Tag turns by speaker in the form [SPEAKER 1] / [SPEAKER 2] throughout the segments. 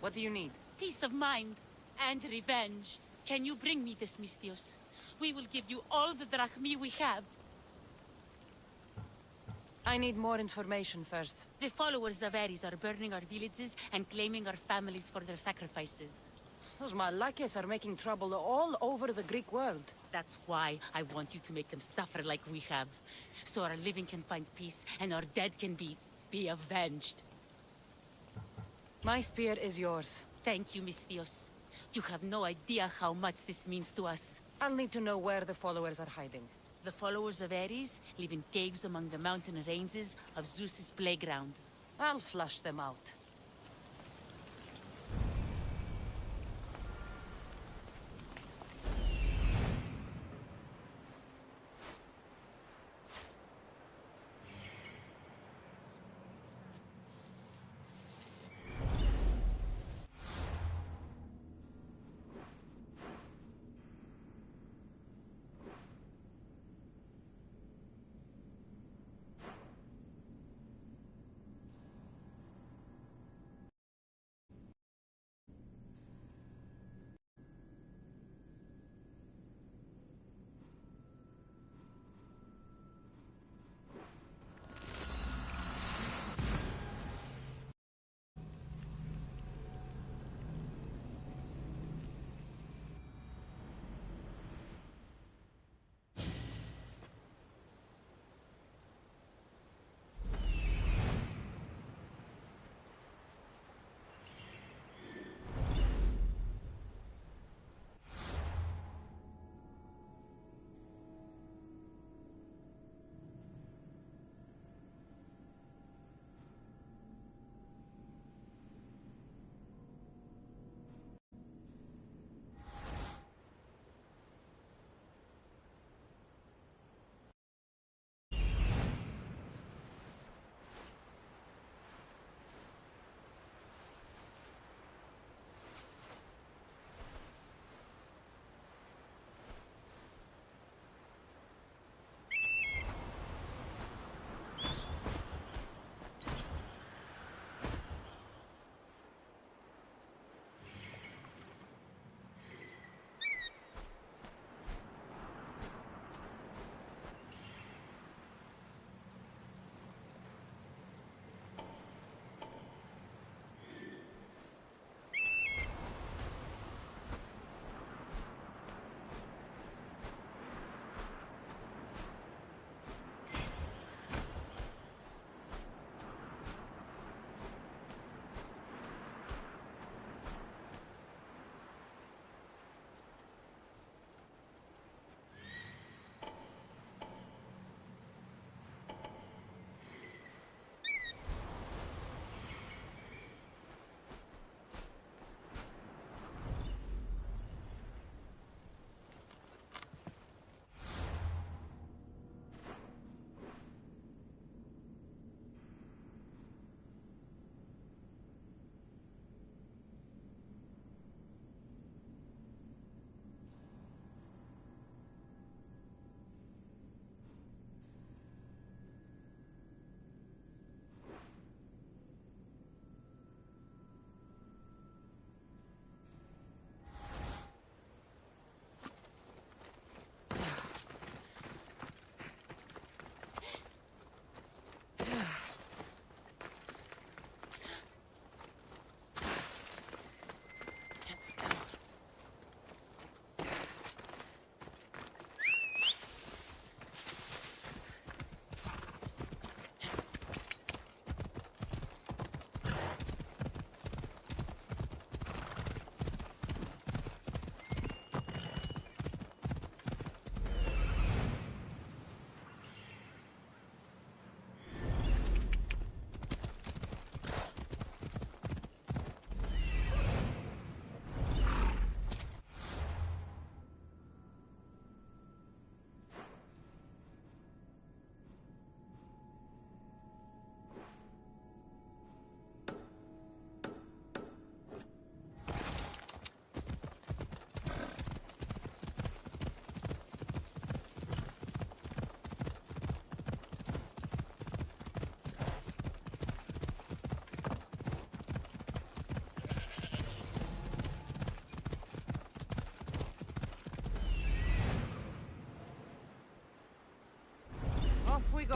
[SPEAKER 1] What do you need?
[SPEAKER 2] Peace of mind and revenge. Can you bring me this, Mystios? We will give you all the drachmi we have.
[SPEAKER 1] I need more information first.
[SPEAKER 2] The followers of Ares are burning our villages and claiming our families for their sacrifices.
[SPEAKER 1] Those Malakias are making trouble all over the Greek world.
[SPEAKER 2] That's why I want you to make them suffer like we have. So our living can find peace and our dead can be avenged.
[SPEAKER 1] My spear is yours.
[SPEAKER 2] Thank you, Mystios. You have no idea how much this means to us.
[SPEAKER 1] I'll need to know where the followers are hiding.
[SPEAKER 2] The followers of Ares live in caves among the mountain ranges of Zeus's playground.
[SPEAKER 1] I'll flush them out.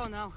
[SPEAKER 1] go now.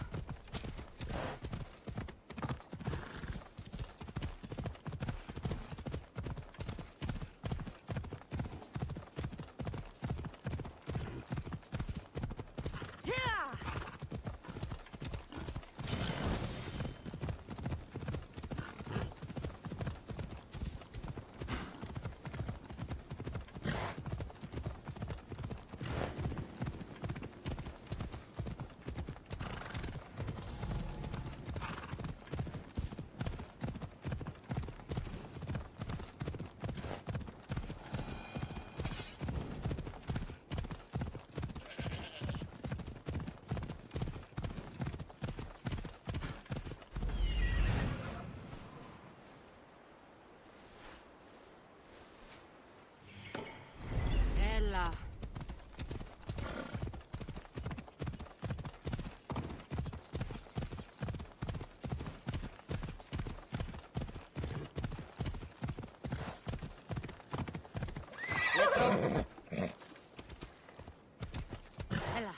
[SPEAKER 1] Let's go. Ella.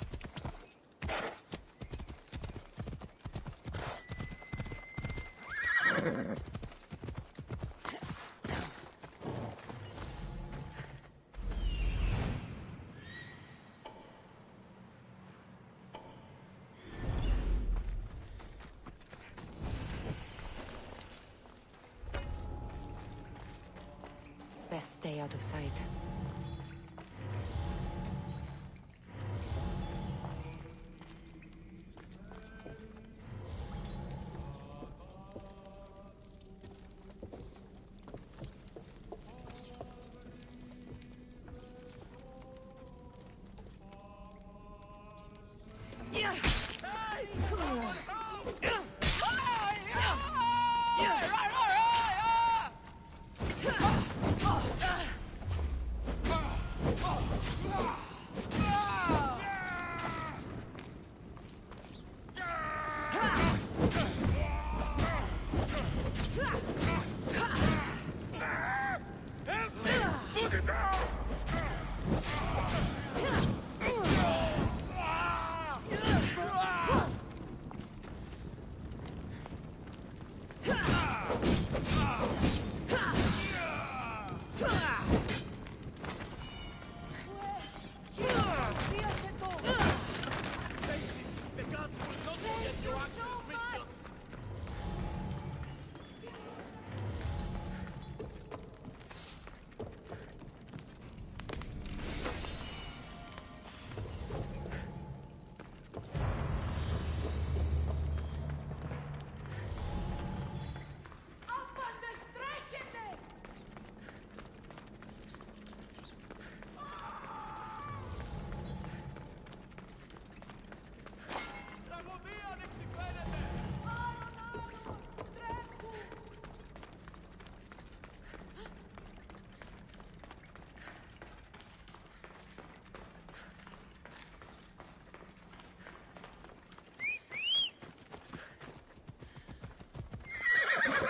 [SPEAKER 1] Best stay out of sight.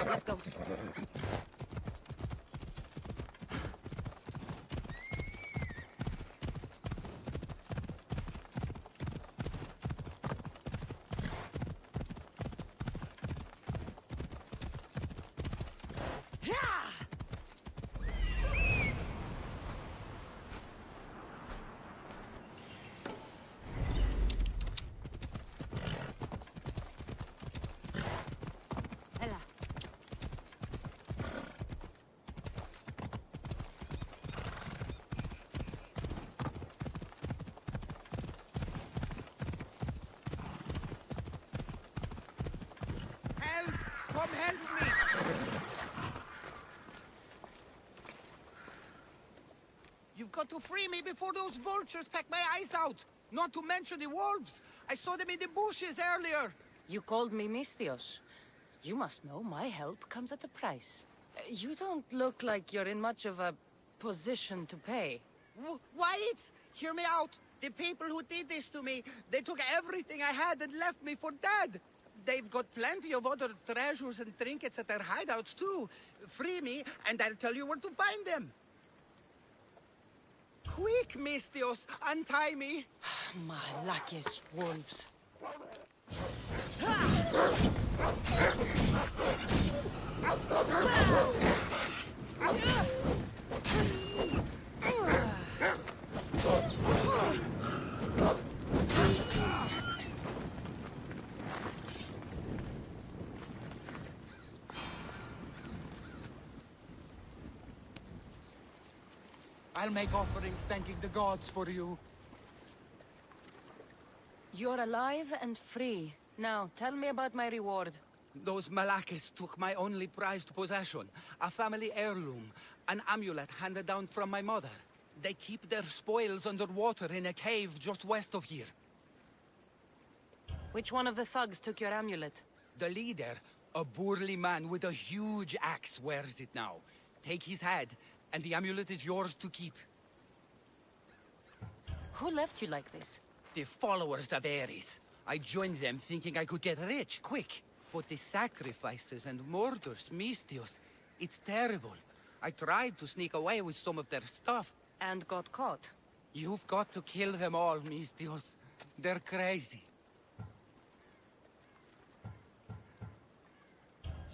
[SPEAKER 1] Let's go.
[SPEAKER 3] Come help me! You've got to free me before those vultures peck my eyes out! Not to mention the wolves! I saw them in the bushes earlier!
[SPEAKER 1] You called me Mistios. You must know my help comes at a price. You don't look like you're in much of a position to pay.
[SPEAKER 3] Wyatt! Hear me out! The people who did this to me, they took everything I had and left me for dead! They've got plenty of other treasures and trinkets at their hideouts too. Free me, and I'll tell you where to find them. Quick, Mistios, untie me.
[SPEAKER 1] My luckiest wolves.
[SPEAKER 3] I'll make offerings thanking the gods for you.
[SPEAKER 1] You're alive and free. Now, tell me about my reward.
[SPEAKER 3] Those Malakis took my only prized possession, a family heirloom, an amulet handed down from my mother. They keep their spoils underwater in a cave just west of here.
[SPEAKER 1] Which one of the thugs took your amulet?
[SPEAKER 3] The leader, a burly man with a huge axe, wears it now. Take his head, and the amulet is yours to keep.
[SPEAKER 1] Who left you like this?
[SPEAKER 3] The followers of Ares. I joined them thinking I could get rich, quick. But the sacrifices and murders, Misthios, it's terrible. I tried to sneak away with some of their stuff.
[SPEAKER 1] And got caught.
[SPEAKER 3] You've got to kill them all, Misthios. They're crazy.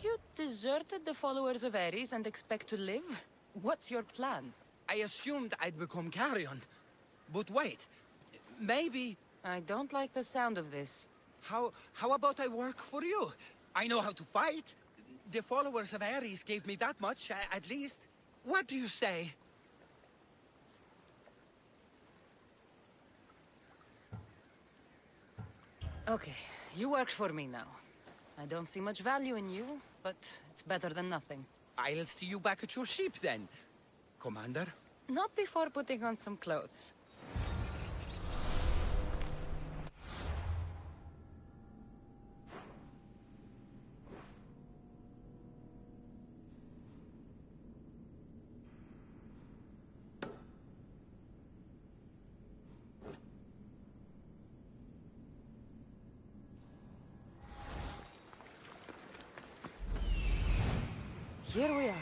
[SPEAKER 1] You deserted the followers of Ares and expect to live? What's your plan?
[SPEAKER 3] I assumed I'd become carrion. But wait, maybe...
[SPEAKER 1] I don't like the sound of this.
[SPEAKER 3] How about I work for you? I know how to fight. The followers of Ares gave me that much, at least. What do you say?
[SPEAKER 1] Okay, you work for me now. I don't see much value in you, but it's better than nothing.
[SPEAKER 3] I'll see you back at your ship then, Commander.
[SPEAKER 1] Not before putting on some clothes. Here we are.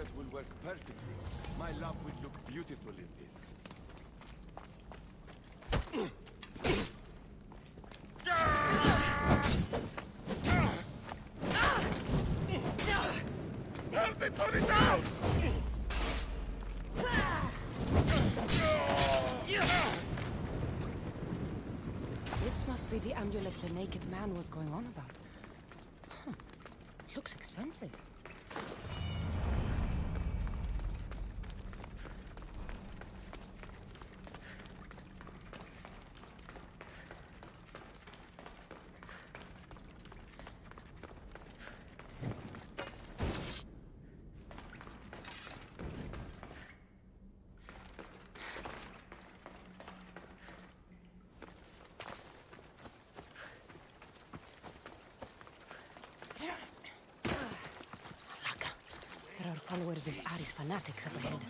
[SPEAKER 4] amulet will work perfectly. My love will look beautiful in this. Help me put it down!
[SPEAKER 1] This must be the amulet the naked man was going on about. Huh. Looks expensive. There are followers of Ares fanatics up ahead.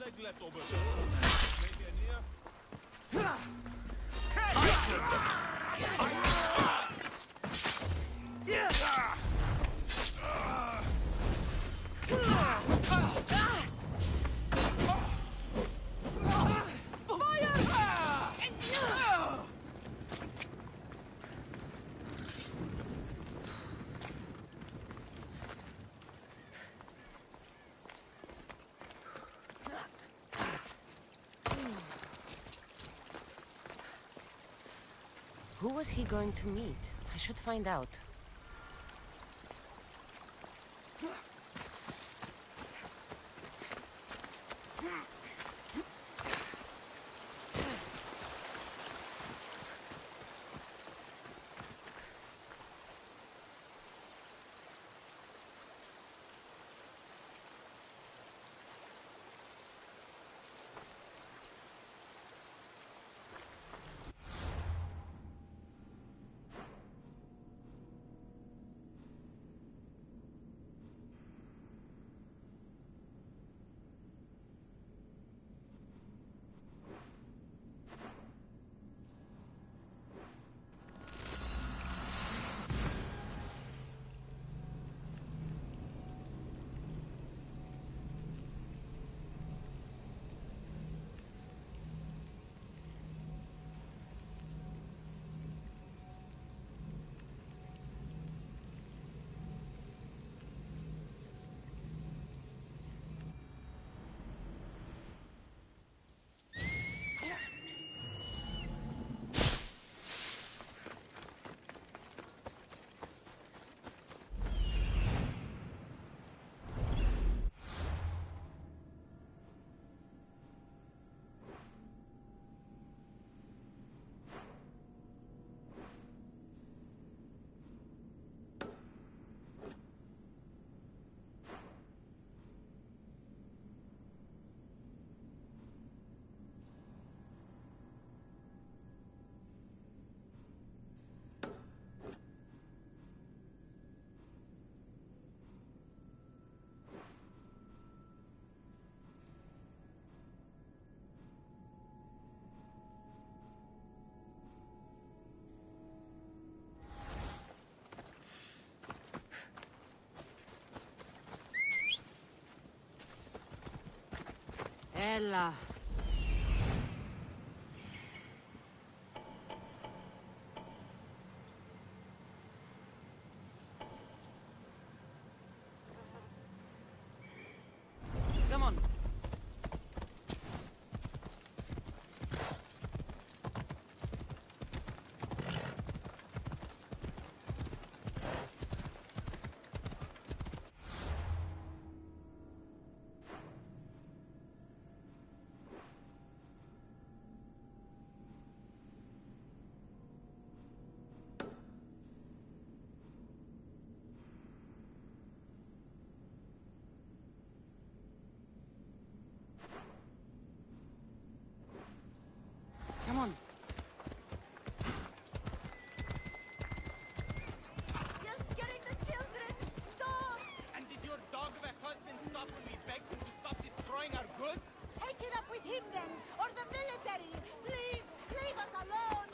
[SPEAKER 1] Who was he going to meet? I should find out. Ella. Come on. Come on.
[SPEAKER 5] You're scaring the children! Stop!
[SPEAKER 3] And did your dog of a husband stop when we begged him to stop destroying our goods?
[SPEAKER 5] Take it up with him then, or the military! Please, leave us alone!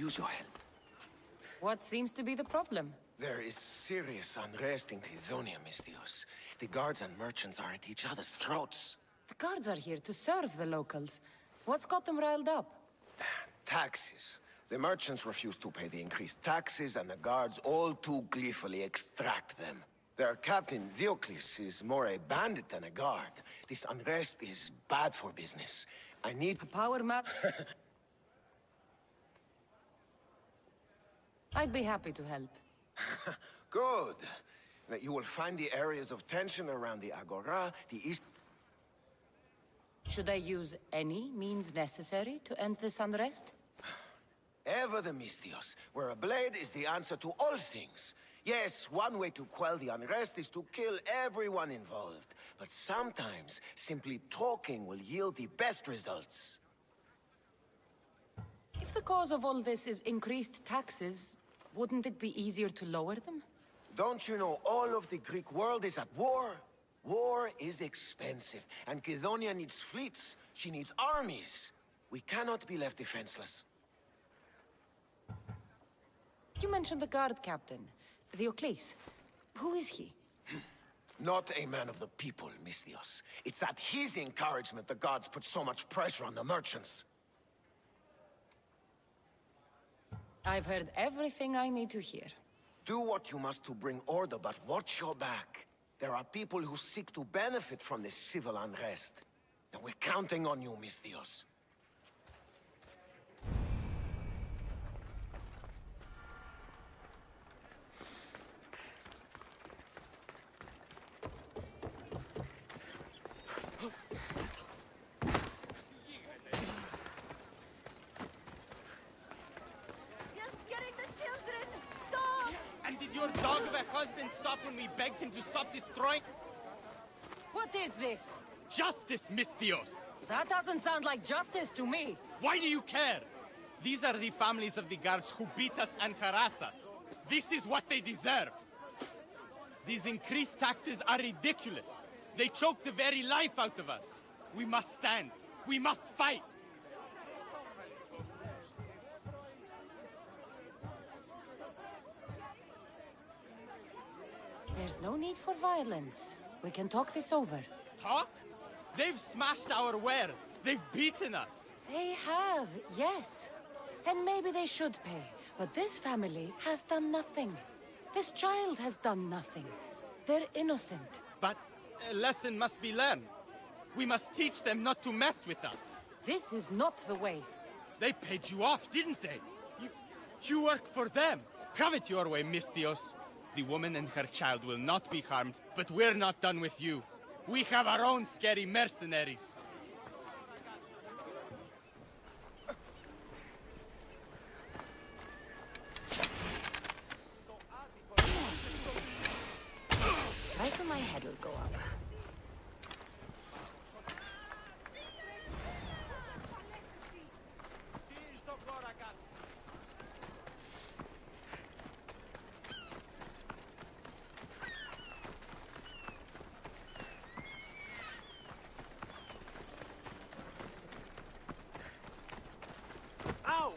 [SPEAKER 6] use your help.
[SPEAKER 1] What seems to be the problem?
[SPEAKER 6] There is serious unrest in Kydonia, Misthios. The guards and merchants are at each other's throats.
[SPEAKER 1] The guards are here to serve the locals. What's got them riled up?
[SPEAKER 6] Taxes. The merchants refuse to pay the increased taxes, and the guards all too gleefully extract them. Their captain, Diocles, is more a bandit than a guard. This unrest is bad for business. I need...
[SPEAKER 1] A power map? I'd be happy to help.
[SPEAKER 6] Good. Now, you will find the areas of tension around the Agora, the east...
[SPEAKER 1] Should I use any means necessary to end this unrest?
[SPEAKER 6] Ever the Misthios, where a blade is the answer to all things. Yes, one way to quell the unrest is to kill everyone involved. But sometimes, simply talking will yield the best results.
[SPEAKER 1] If the cause of all this is increased taxes, wouldn't it be easier to lower them?
[SPEAKER 6] Don't you know all of the Greek world is at war? War is expensive, and Kydonia needs fleets. She needs armies. We cannot be left defenseless.
[SPEAKER 1] You mentioned the guard captain, Diocles. Who is he?
[SPEAKER 6] Not a man of the people, Misthios. It's at his encouragement the guards put so much pressure on the merchants.
[SPEAKER 1] I've heard everything I need to hear.
[SPEAKER 6] Do what you must to bring order, but watch your back. There are people who seek to benefit from this civil unrest. And we're counting on you, Misthios.
[SPEAKER 5] You're scaring the children! Stop!
[SPEAKER 3] And did your dog of a husband stop when we begged him to stop destroying?
[SPEAKER 1] What is this?
[SPEAKER 3] Justice, Misthios!
[SPEAKER 1] That doesn't sound like justice to me.
[SPEAKER 3] Why do you care? These are the families of the guards who beat us and harass us. This is what they deserve. These increased taxes are ridiculous. They choke the very life out of us. We must stand. We must fight.
[SPEAKER 1] There's no need for violence. We can talk this over.
[SPEAKER 3] Talk? They've smashed our wares. They've beaten us.
[SPEAKER 1] They have, yes. And maybe they should pay. But this family has done nothing. This child has done nothing. They're innocent.
[SPEAKER 3] But a lesson must be learned. We must teach them not to mess with us.
[SPEAKER 1] This is not the way.
[SPEAKER 3] They paid you off, didn't they? You work for them. Have it your way, Misthios. The woman and her child will not be harmed, but we're not done with you. We have our own scary mercenaries.
[SPEAKER 1] Right when my head will go up.
[SPEAKER 3] Ow!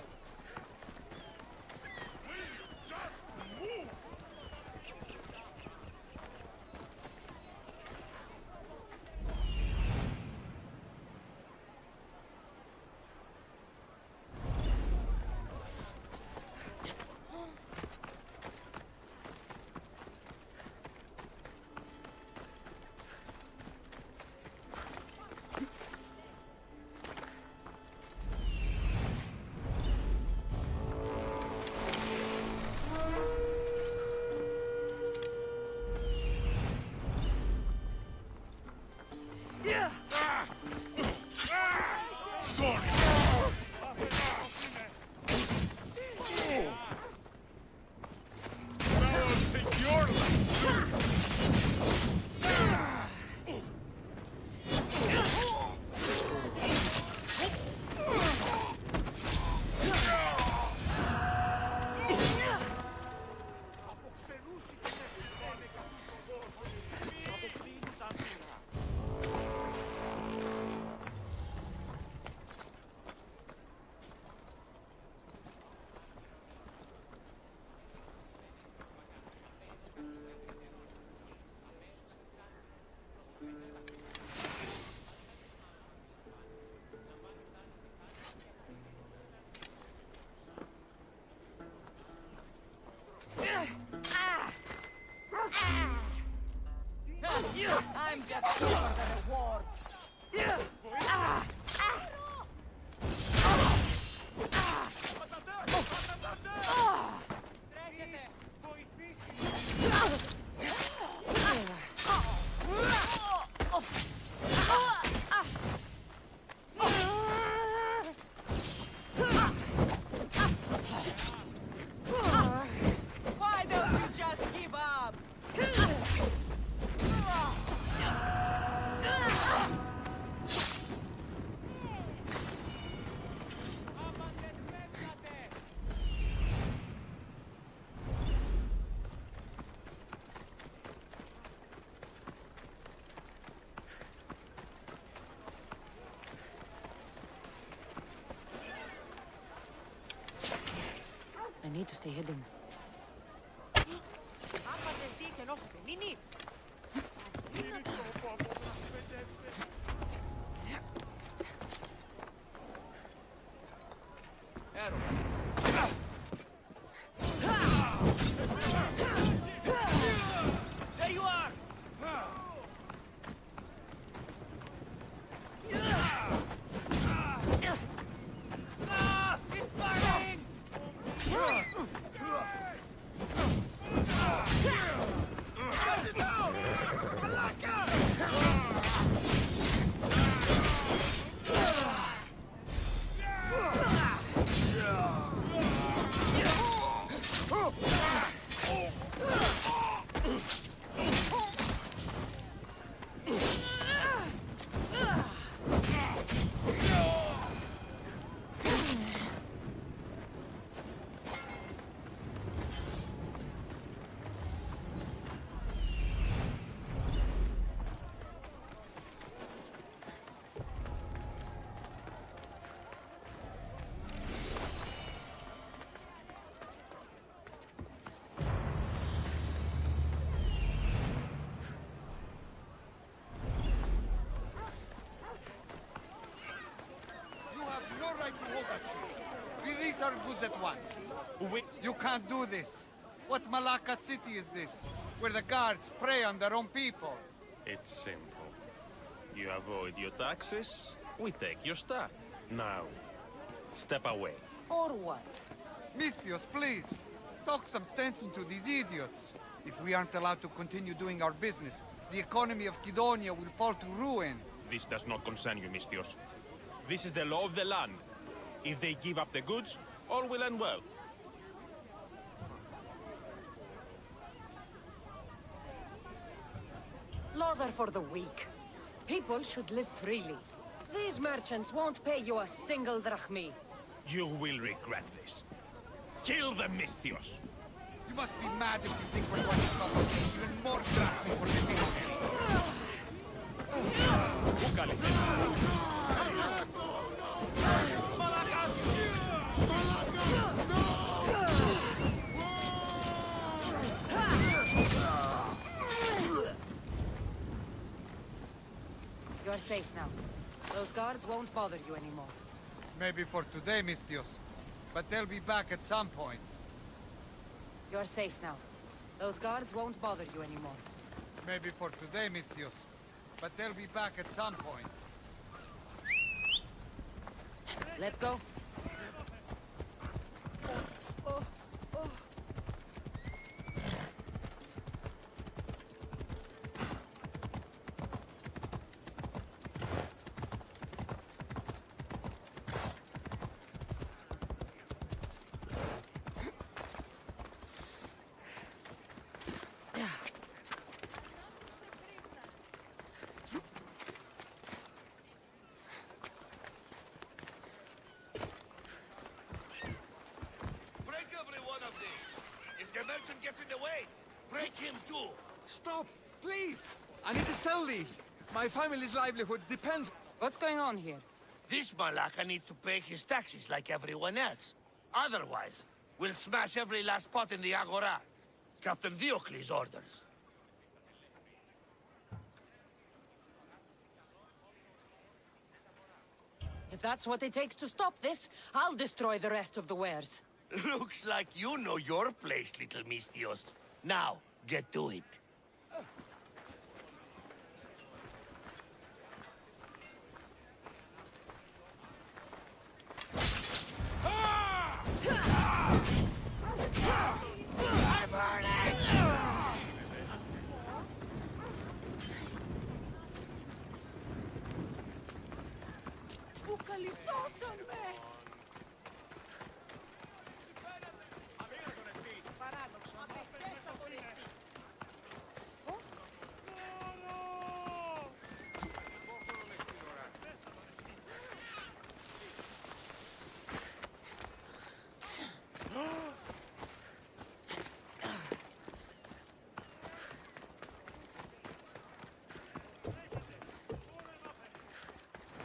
[SPEAKER 1] I'm just here for the reward. Why don't you just give up? I need to stay hidden.
[SPEAKER 3] There you are! It's burning! Get it down! Malaka!
[SPEAKER 7] You have no right to hold us here. Release our goods at once. You can't do this. What Malacca city is this? Where the guards prey on their own people.
[SPEAKER 4] It's simple. You avoid your taxes, we take your stuff. Now, step away.
[SPEAKER 1] Or what?
[SPEAKER 7] Mistios, please. Talk some sense into these idiots. If we aren't allowed to continue doing our business, the economy of Kidonia will fall to ruin.
[SPEAKER 4] This does not concern you, Mistios. This is the law of the land. If they give up the goods, all will end well.
[SPEAKER 1] Laws are for the weak. People should live freely. These merchants won't pay you a single drachmi.
[SPEAKER 4] You will regret this. Kill them, Mistios!
[SPEAKER 7] You must be mad if you think we're going to come up with even more drachmi for the
[SPEAKER 1] You're safe now. Those guards won't bother you anymore.
[SPEAKER 7] Maybe for today, Mistios. But they'll be back at some point.
[SPEAKER 1] You're safe now. Those guards won't bother you anymore.
[SPEAKER 7] Maybe for today, Mistios. But they'll be back at some point.
[SPEAKER 1] Let's go.
[SPEAKER 8] Break every one of these. If the merchant gets in the way, break him too.
[SPEAKER 3] Stop, please! I need to sell these. My family's livelihood depends...
[SPEAKER 1] What's going on here?
[SPEAKER 8] This Malaka needs to pay his taxes like everyone else. Otherwise, we'll smash every last pot in the Agora. Captain Diocles' orders.
[SPEAKER 1] If that's what it takes to stop this, I'll destroy the rest of the wares.
[SPEAKER 8] Looks like you know your place, little Mistios. Now, get to it.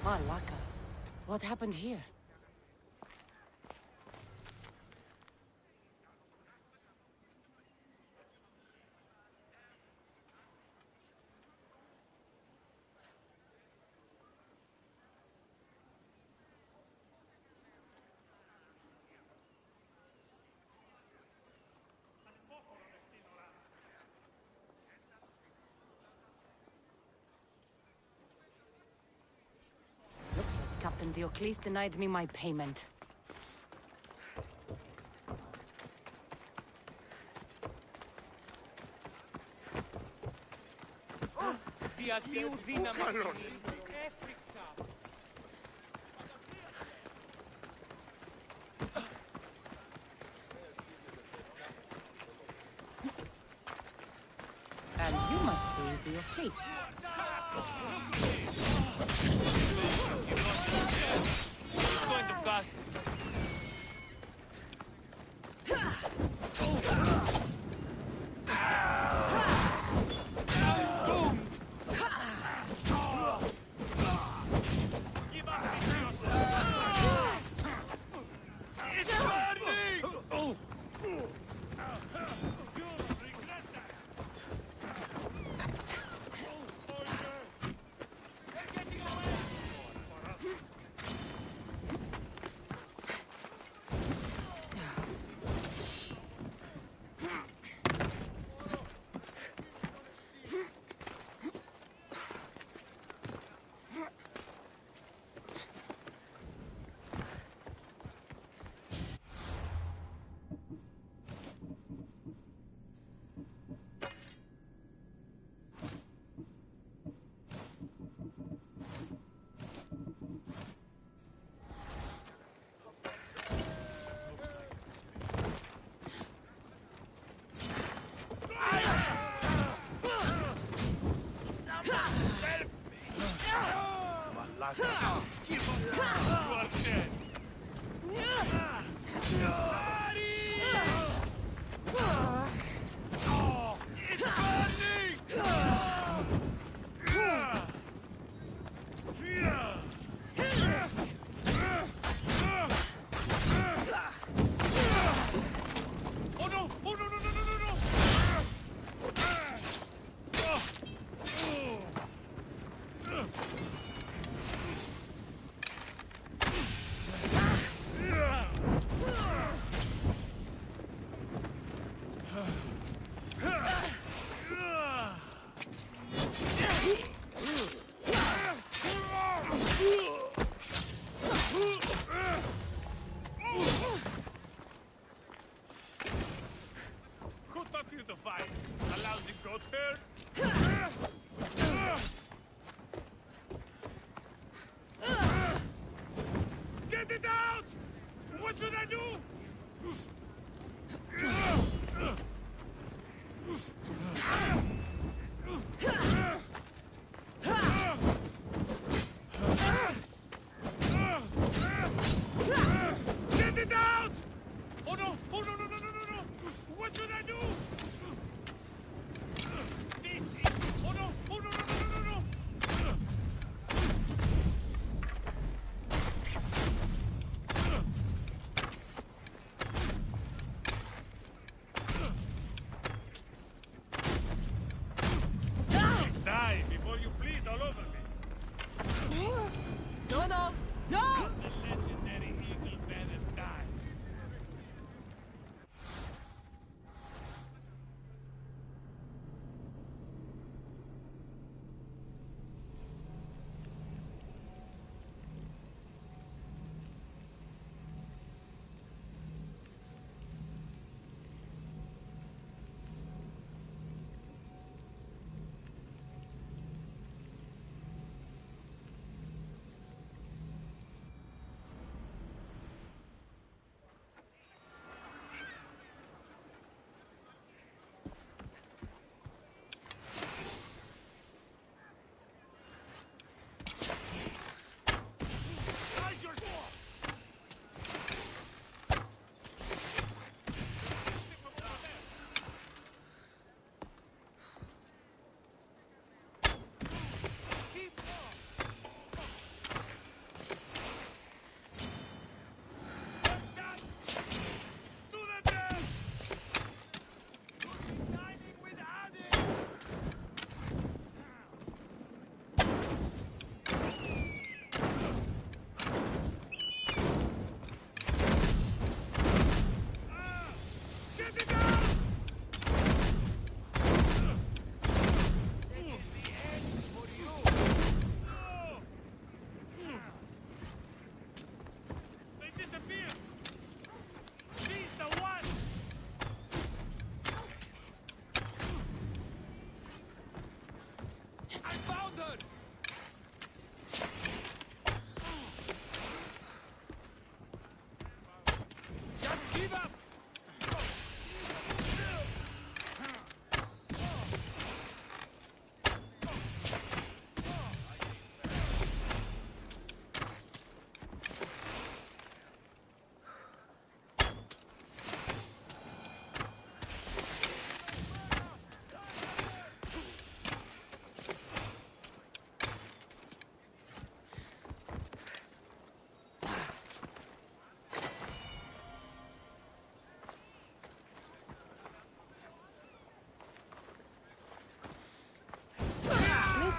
[SPEAKER 1] Malaka. What happened here? Looks like Captain Diocles denied me my payment. And you must be Diocles.
[SPEAKER 8] It's going to cost. It's burning!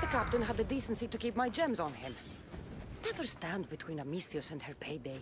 [SPEAKER 1] the captain had the decency to keep my gems on him. Never stand between Alexios and her payday.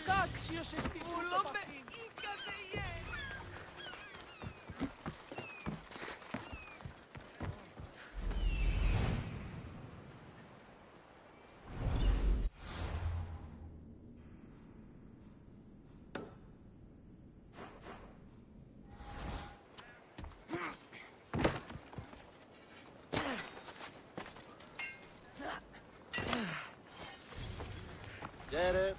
[SPEAKER 3] Ο Άξιος εστιμούλομαι ή κατεγέ.
[SPEAKER 7] Get it?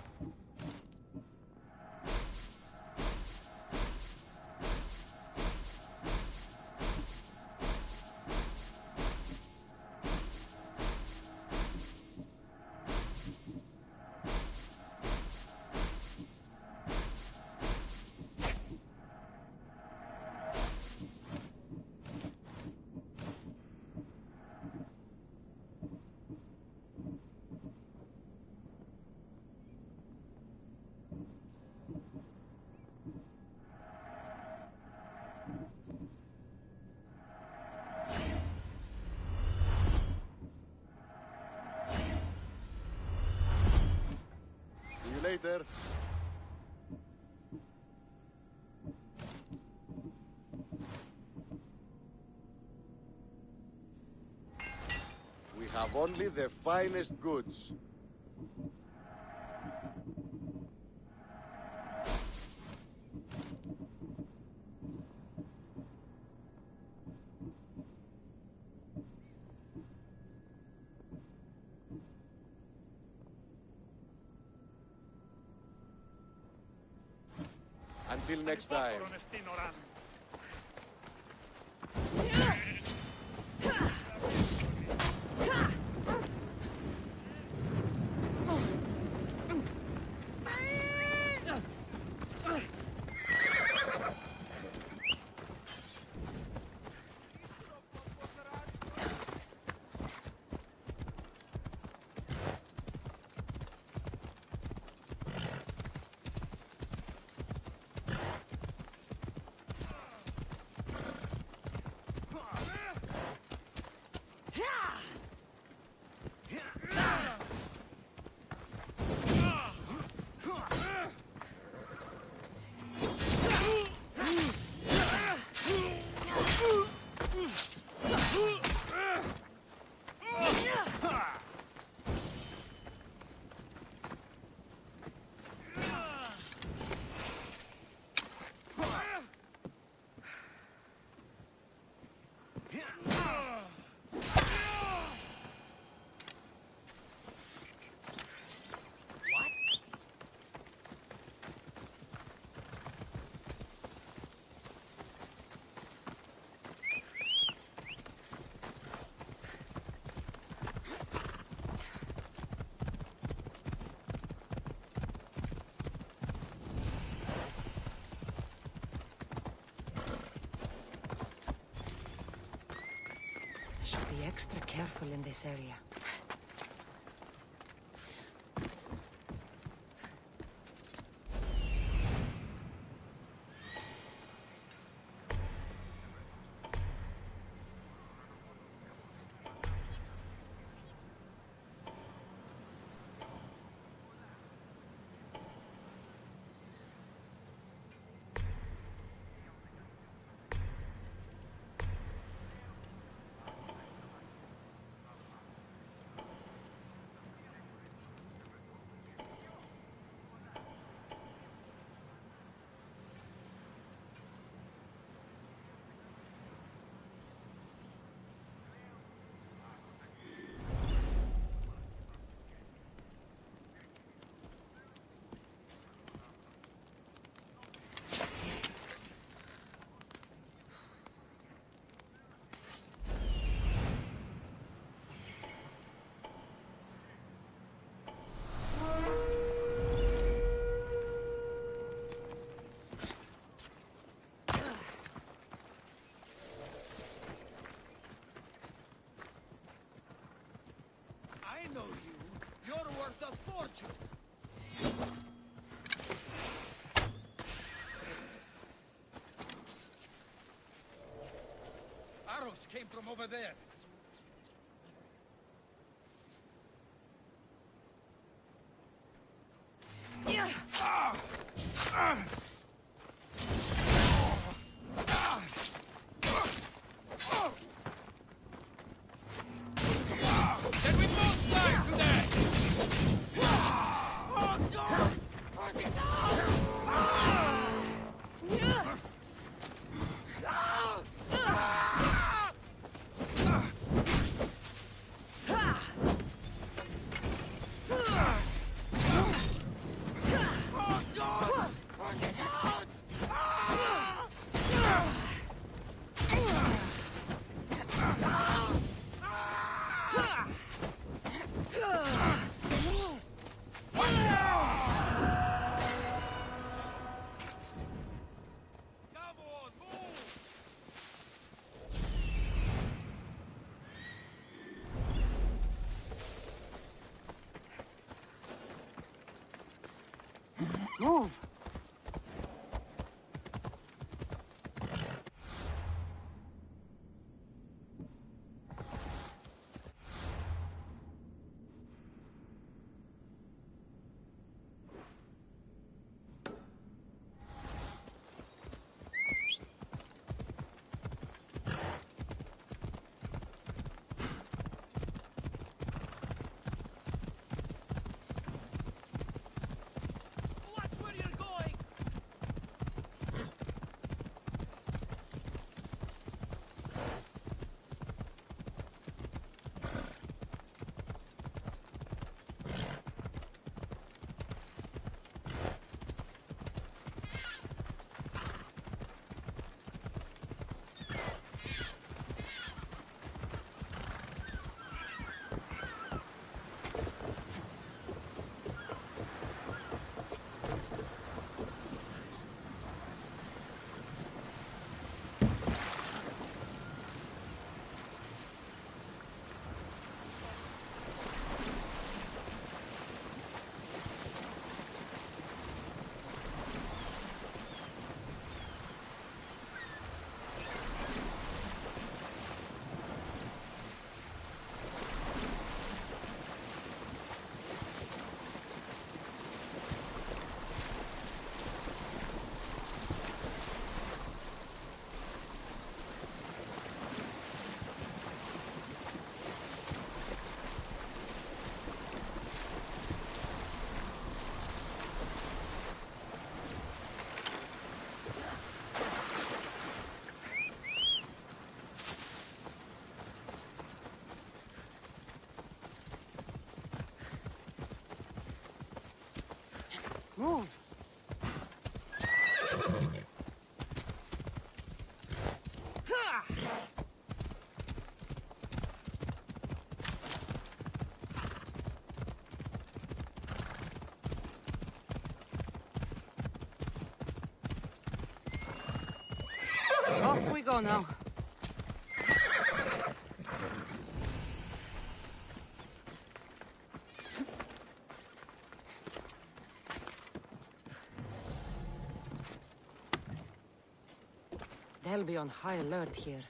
[SPEAKER 7] See you later. We have only the finest goods. Until next time.
[SPEAKER 1] Should be extra careful in this area.
[SPEAKER 8] Arrows came from over there. Can we both die today?
[SPEAKER 1] Move!
[SPEAKER 8] Watch where you're going!
[SPEAKER 1] Move! Off we go now. They'll be on high alert here.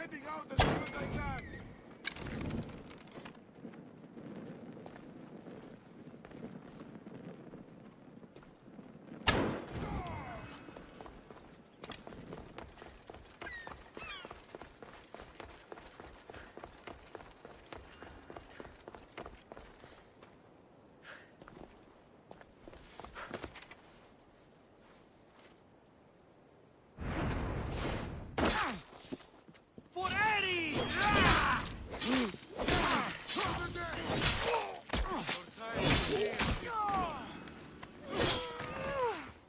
[SPEAKER 7] heading out as soon as I can.
[SPEAKER 8] For Eddie!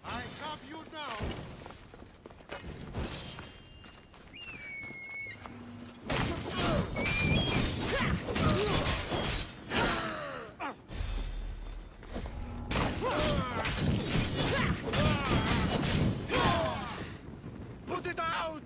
[SPEAKER 7] I have you now.
[SPEAKER 8] Put it out!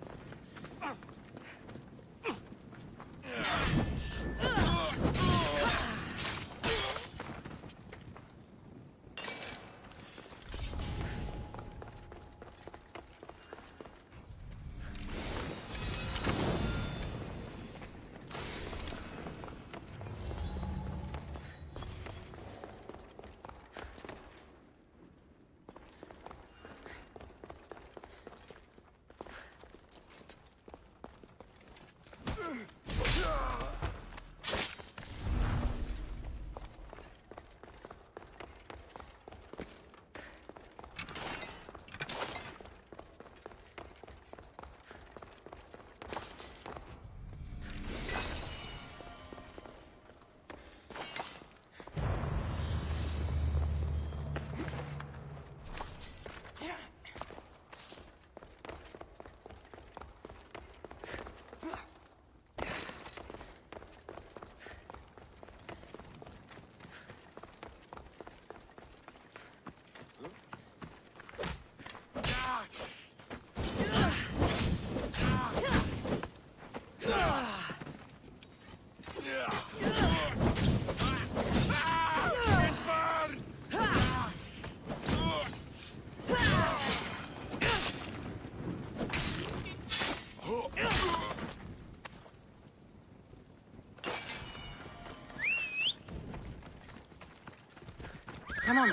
[SPEAKER 2] Come on.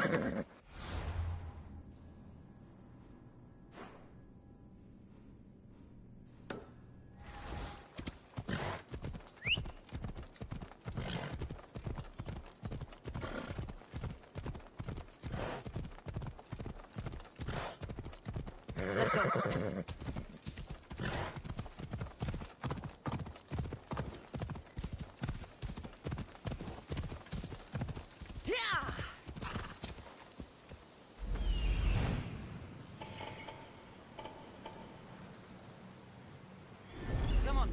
[SPEAKER 2] Let's go. Come on.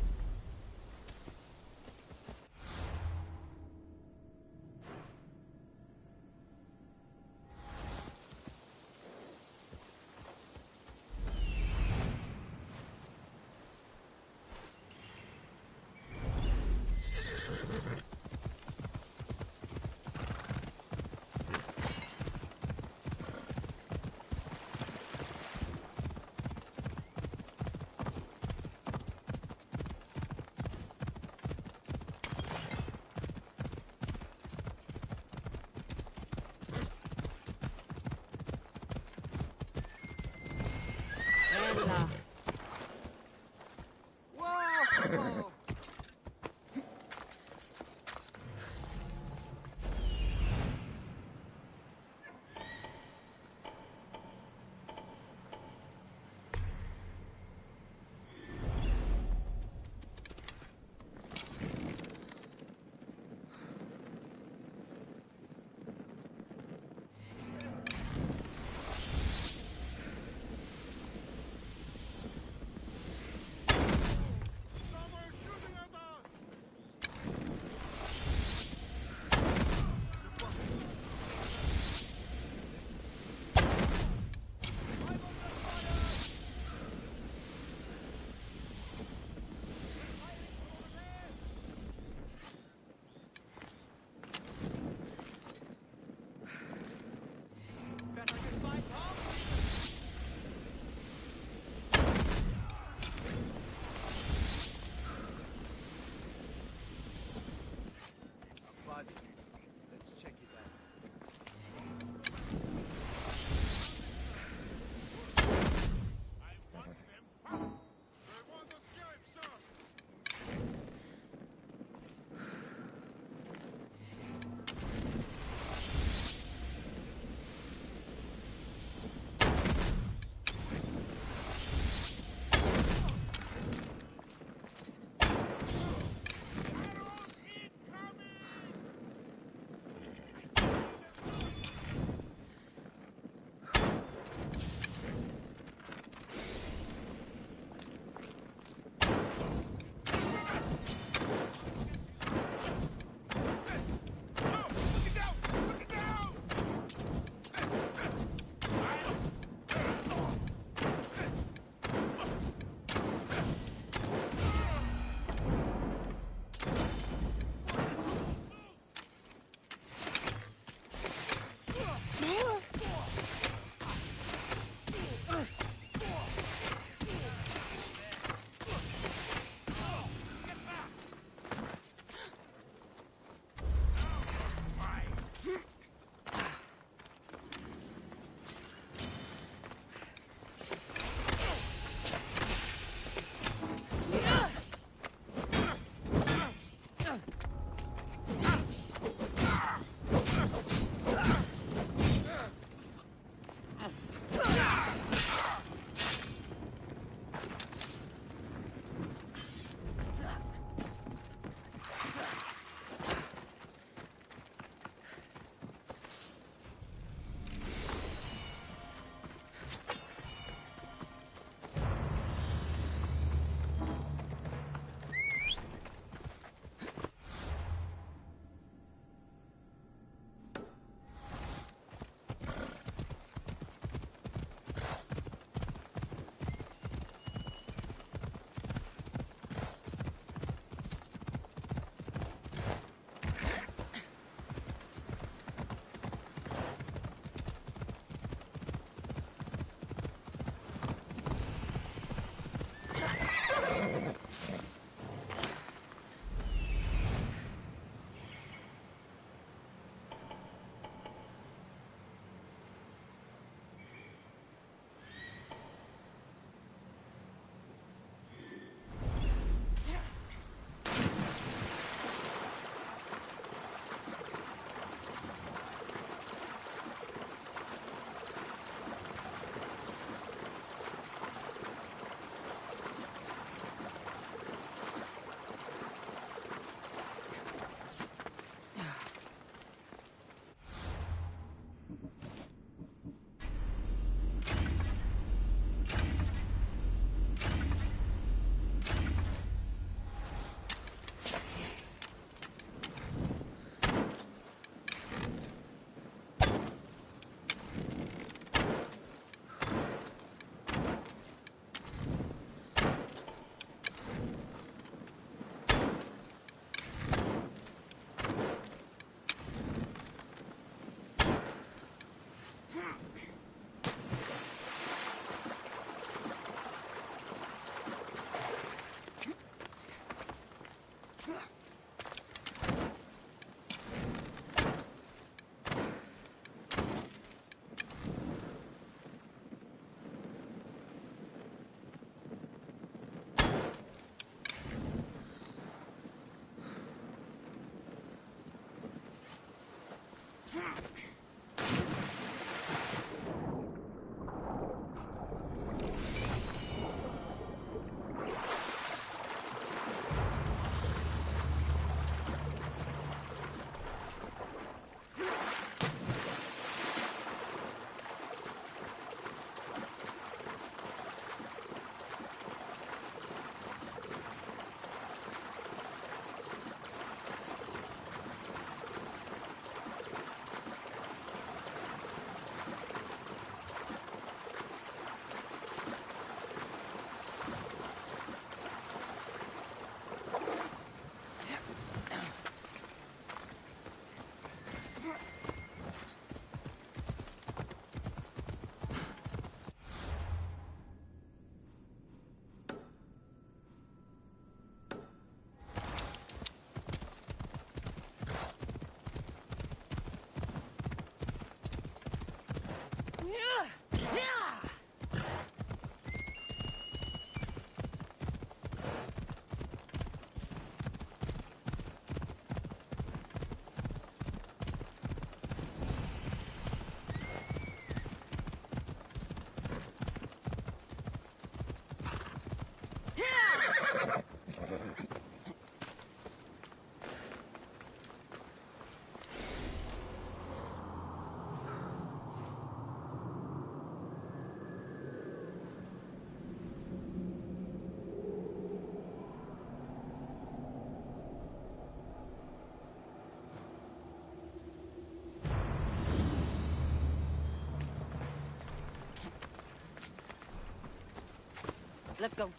[SPEAKER 1] Let's go.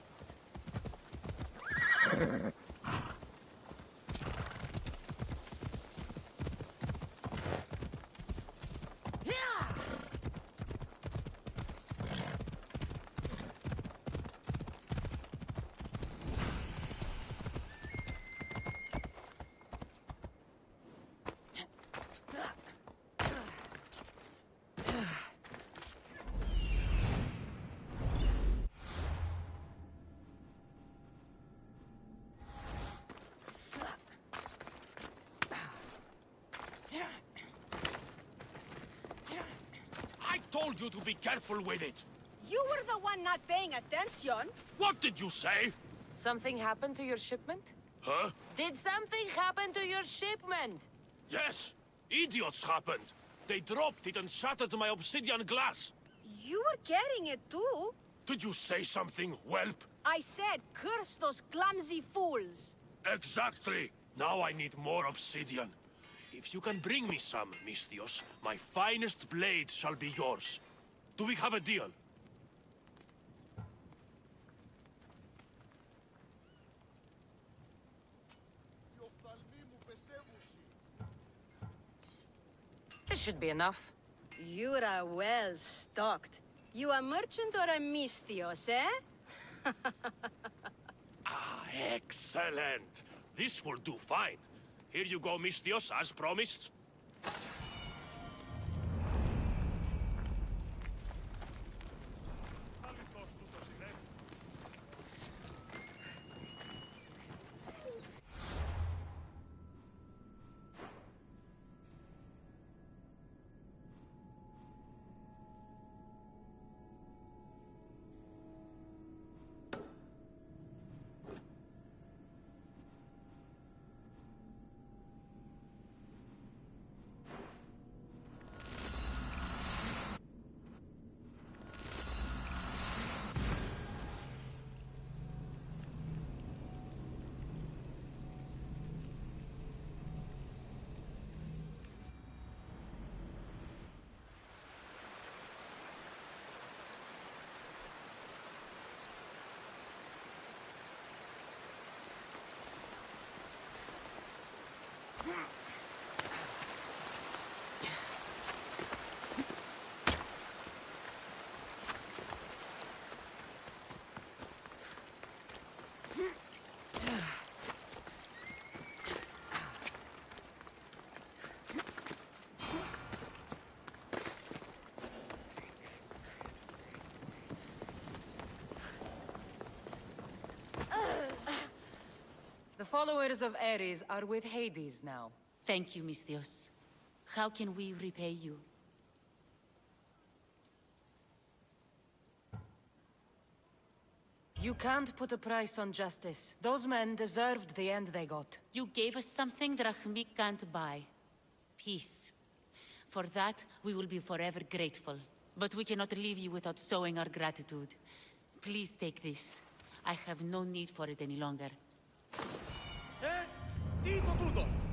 [SPEAKER 8] I told you to be careful with it.
[SPEAKER 5] You were the one not paying attention.
[SPEAKER 8] What did you say?
[SPEAKER 1] Something happened to your shipment?
[SPEAKER 8] Huh?
[SPEAKER 1] Did something happen to your shipment?
[SPEAKER 8] Yes. Idiots happened. They dropped it and shattered my obsidian glass.
[SPEAKER 5] You were carrying it too.
[SPEAKER 8] Did you say something, whelp?
[SPEAKER 5] I said, curse those clumsy fools.
[SPEAKER 8] Exactly. Now I need more obsidian. If you can bring me some, Misthios, my finest blade shall be yours. Do we have a deal?
[SPEAKER 1] This should be enough.
[SPEAKER 5] You are well stocked. You a merchant or a Misthios, eh?
[SPEAKER 8] Ah, excellent. This will do fine. Here you go, Misthios, as promised.
[SPEAKER 1] followers of Ares are with Hades now.
[SPEAKER 2] Thank you, Misthios. How can we repay you?
[SPEAKER 1] You can't put a price on justice. Those men deserved the end they got.
[SPEAKER 2] You gave us something Drachmi can't buy. Peace. For that, we will be forever grateful. But we cannot leave you without showing our gratitude. Please take this. I have no need for it any longer.
[SPEAKER 8] Dito tutto!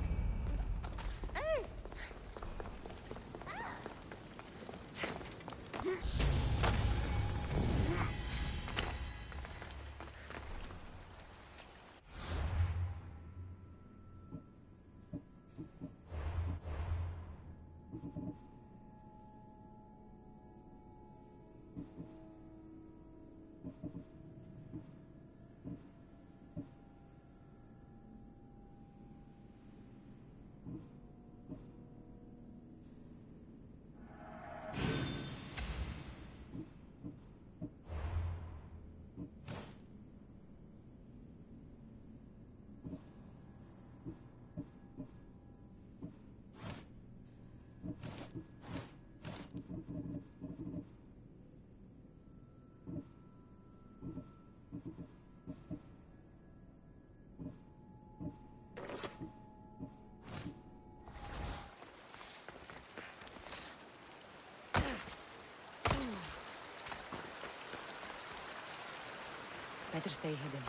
[SPEAKER 1] Better stay hidden.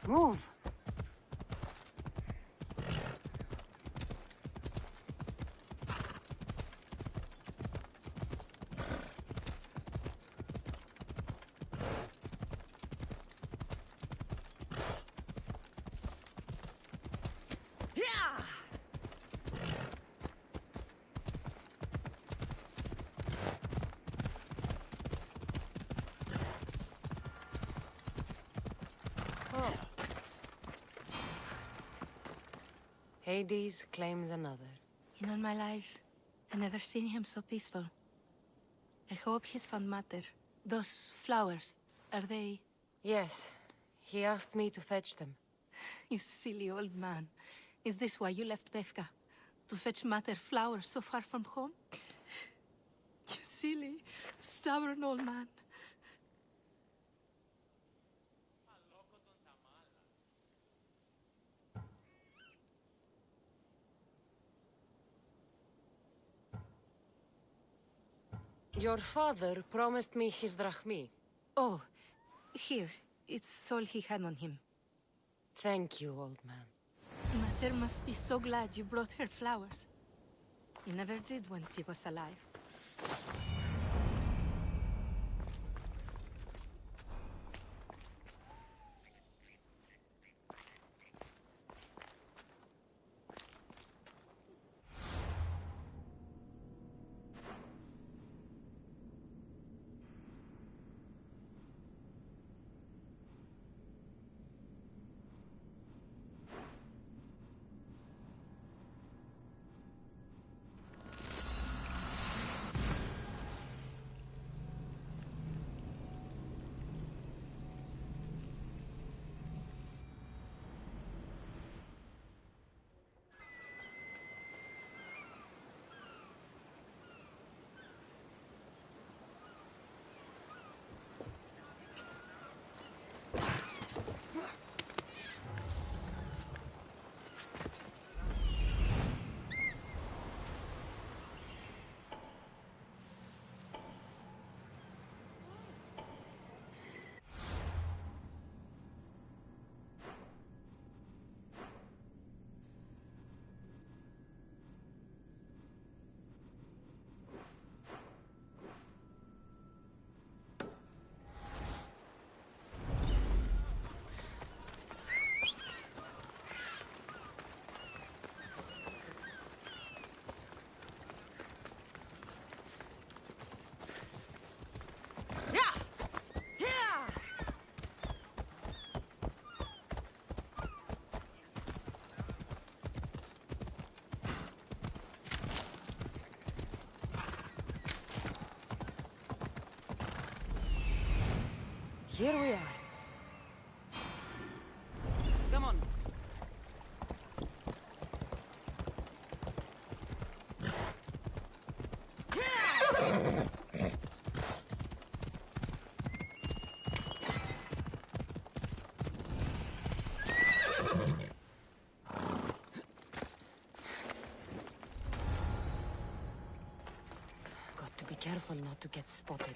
[SPEAKER 1] Move! Hades claims another.
[SPEAKER 9] In all my life, I never seen him so peaceful. I hope he's found matter. Those flowers, are they...
[SPEAKER 1] Yes, he asked me to fetch them.
[SPEAKER 9] You silly old man. Is this why you left Befka? To fetch matter flowers so far from home? You silly, stubborn old man.
[SPEAKER 1] Your father promised me his drachmi.
[SPEAKER 9] Oh, here. It's all he had on him.
[SPEAKER 1] Thank you, old man.
[SPEAKER 9] Mater must be so glad you brought her flowers. You never did when she was alive.
[SPEAKER 1] Here we are.
[SPEAKER 2] Come on.
[SPEAKER 1] Got to be careful not to get spotted.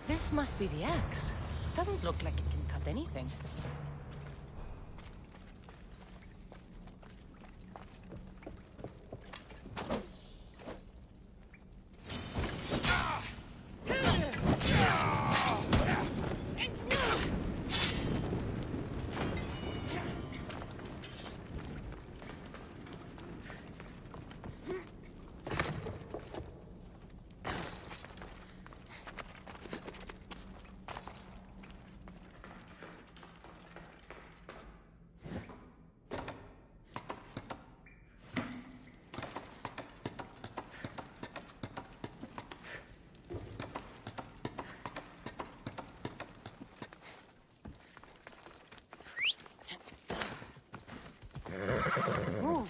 [SPEAKER 1] This must be the axe. Doesn't look like it can cut anything. Move!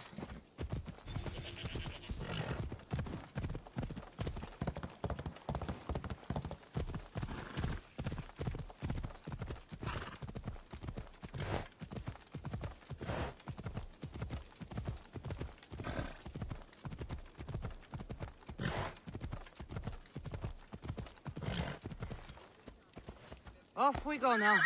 [SPEAKER 1] Off we go now.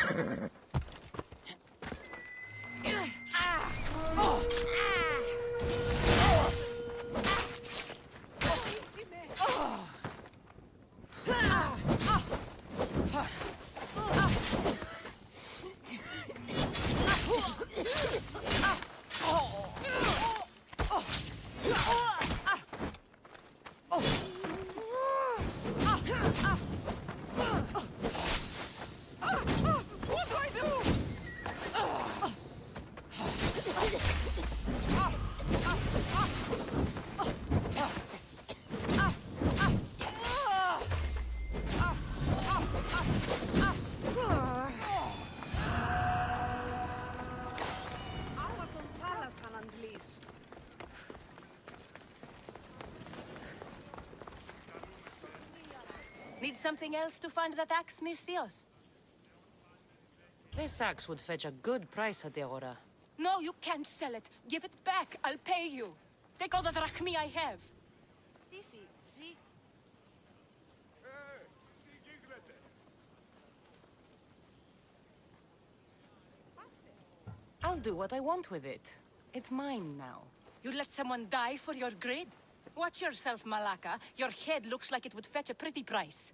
[SPEAKER 1] What do I do? Need something else to find that axe, Misthios? This axe would fetch a good price at the Aura. No, you can't sell it. Give it back. I'll pay you. Take all the drachmi I have. I'll do what I want with it. It's mine now. You let someone die for your greed? Watch yourself, Malaka. Your head looks like it would fetch a pretty price.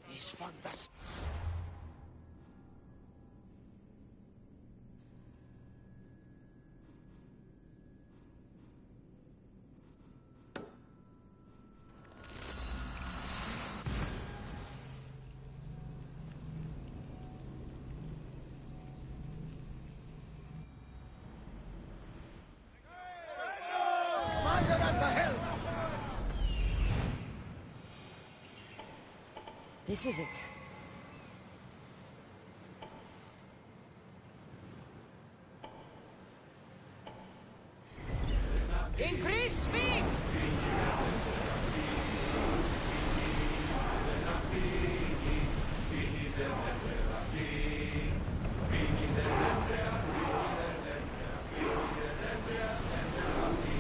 [SPEAKER 7] He's fantastic.
[SPEAKER 3] Commander at the helm!
[SPEAKER 1] This is it. Increase speed!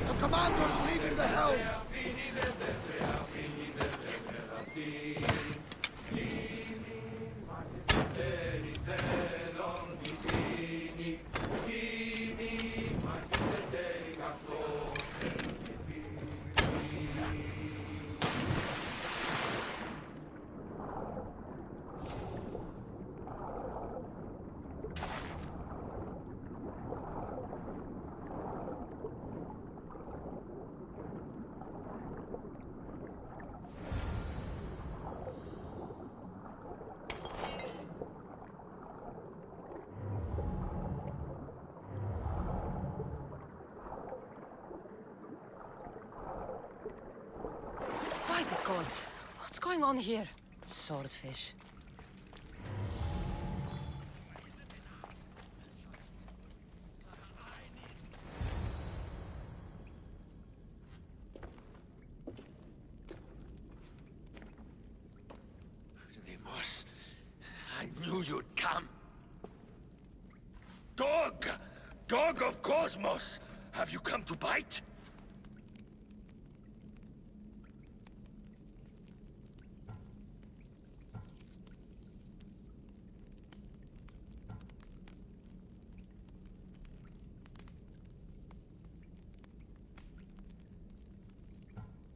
[SPEAKER 3] The commander's leaving the helm!
[SPEAKER 1] By the gods, what's going on here? Swordfish.
[SPEAKER 7] Demos, I
[SPEAKER 8] Dog of Cosmos! Have you come to bite?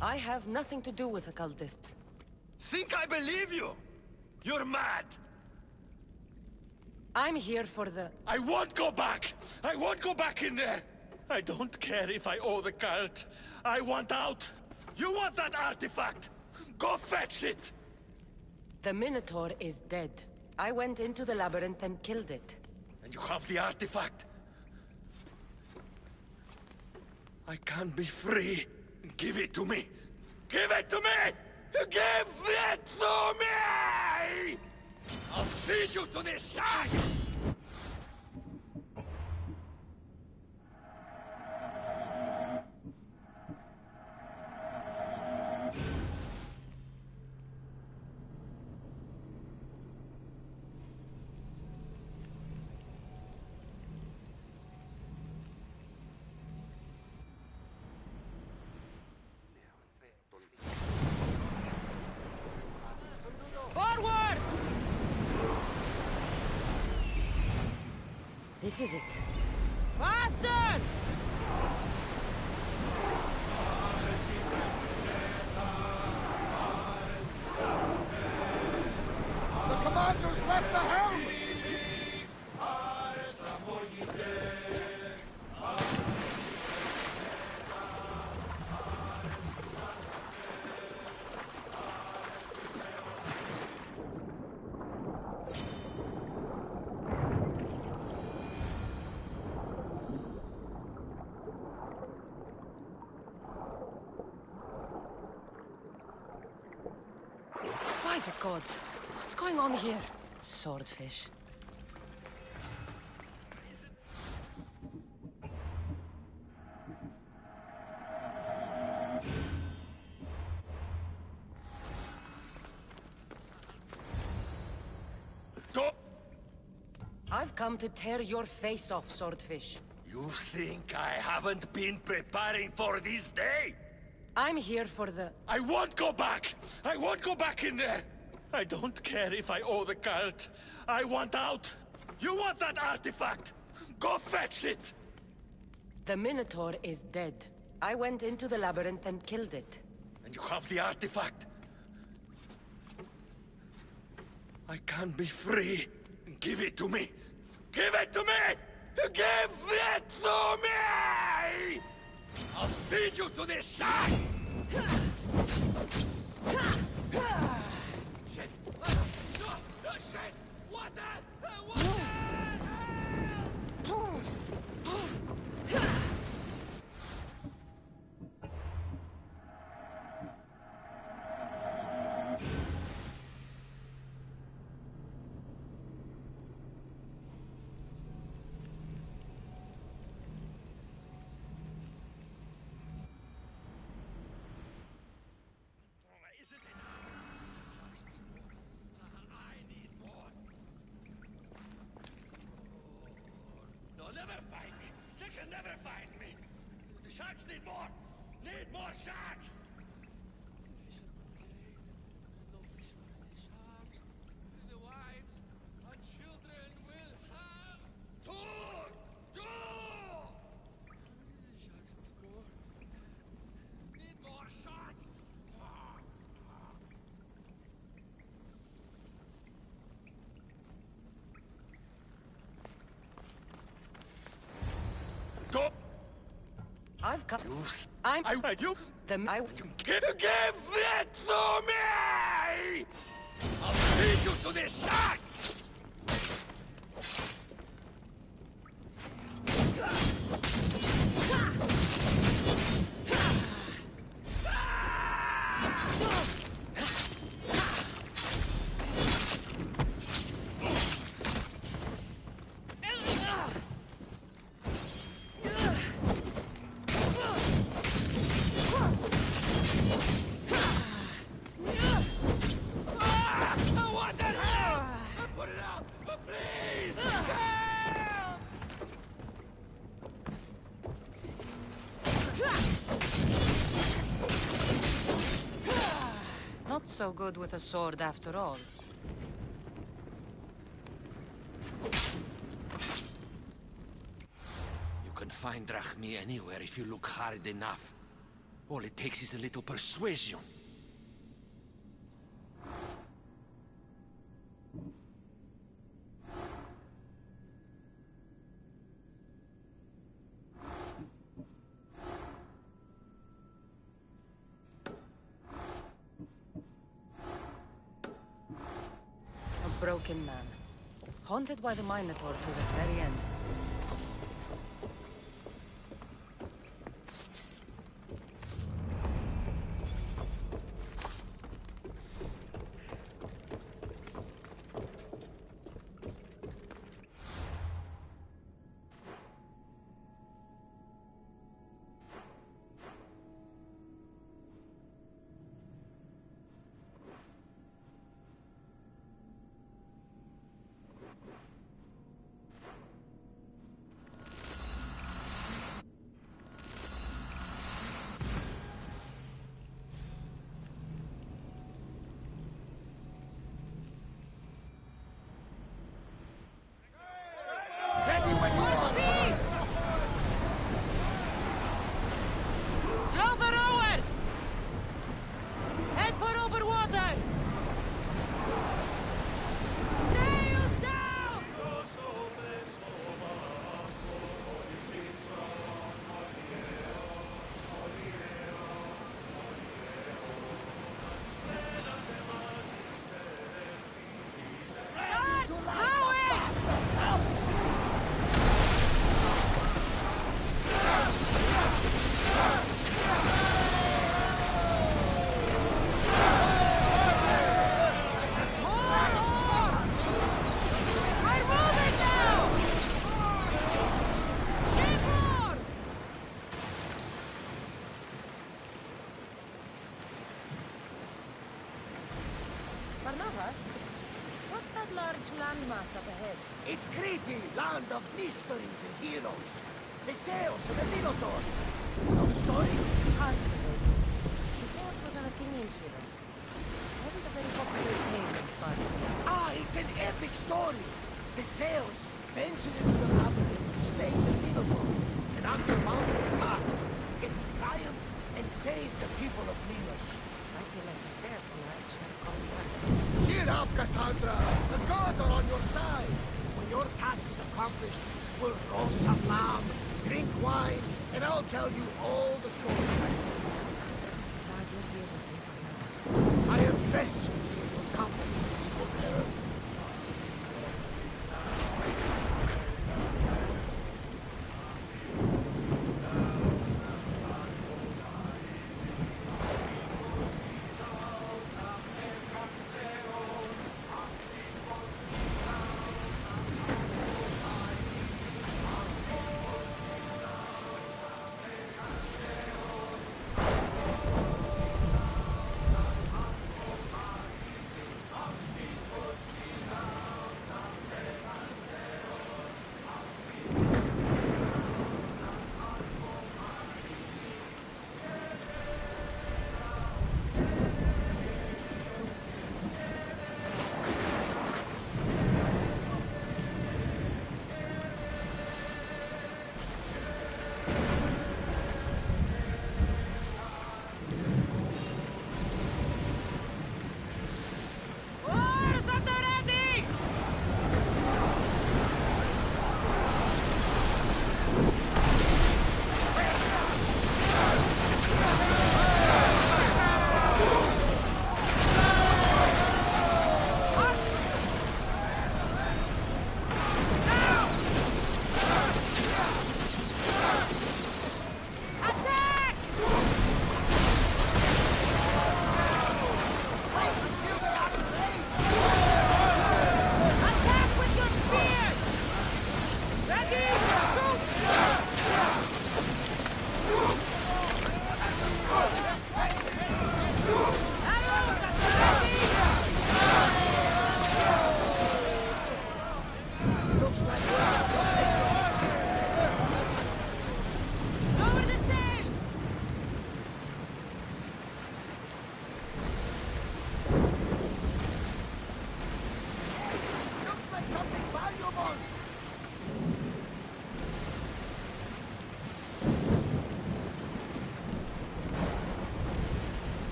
[SPEAKER 1] I have nothing to do with occultists.
[SPEAKER 8] Think I believe you? You're mad!
[SPEAKER 1] I'm here for the...
[SPEAKER 8] I won't go back! I won't go back in there! I don't care if I owe the cult. I want out! You want that artifact? Go fetch it!
[SPEAKER 1] The Minotaur is dead. I went into the labyrinth and killed it.
[SPEAKER 8] And you have the artifact? I can't be free. Give it to me! Give it to me! Give it to me! I'll feed you to this shark!
[SPEAKER 1] Forward! This is it. Faster!
[SPEAKER 7] The commander's left the helm!
[SPEAKER 1] By the gods! What's going on here? Swordfish. I've come to tear your face off, Swordfish.
[SPEAKER 8] You think I haven't been preparing for this day?
[SPEAKER 1] I'm here for the...
[SPEAKER 8] I won't go back! I won't go back in there! I don't care if I owe the cult. I want out! You want that artifact? Go fetch it!
[SPEAKER 1] The Minotaur is dead. I went into the labyrinth and killed it.
[SPEAKER 8] And you have the artifact? I can't be free. Give it to me! Give it to me! Give it to me! I'll feed you to the sharks! Shit! No, shit! Water! Never find me! They can never find me! The sharks need more! Need more sharks! No fish for the sharks. The wives and children will have... Two! The sharks need more. Need more sharks!
[SPEAKER 1] I've come...
[SPEAKER 8] You...
[SPEAKER 1] I'm...
[SPEAKER 8] You... Give it to me! I'll feed you to the sharks! What the hell?
[SPEAKER 1] so good with a sword after all.
[SPEAKER 8] You can find drachmi anywhere if you look hard enough. All it takes is a little persuasion.
[SPEAKER 1] A broken man. Haunted by the Minotaur to the very end.
[SPEAKER 8] Ready when you are!
[SPEAKER 2] Slow the rowers! Head for over water! Sails down! Start rowing!
[SPEAKER 1] Barnabas? What's that large landmass up ahead?
[SPEAKER 10] It's Crete, land of mysteries and heroes. Alexios and the Minotaur. You know the story?
[SPEAKER 1] Parts of it. Alexios was an Athenian hero. Wasn't a very popular name in Sparta.
[SPEAKER 10] Ah, it's an epic story. Alexios ventured into the labyrinth to slay the Minotaur, an unsurmountable task, yet triumph and save the people of Minos.
[SPEAKER 1] I feel like Alexios and I should call back.
[SPEAKER 10] Cheer up, Kassandra! The gods are on your side! When your task is accomplished, we'll roast some lamb, drink wine, and I'll tell you all the stories.
[SPEAKER 1] Glad you're here with me, Barnabas.
[SPEAKER 10] I am blessed with your company, evil bearer.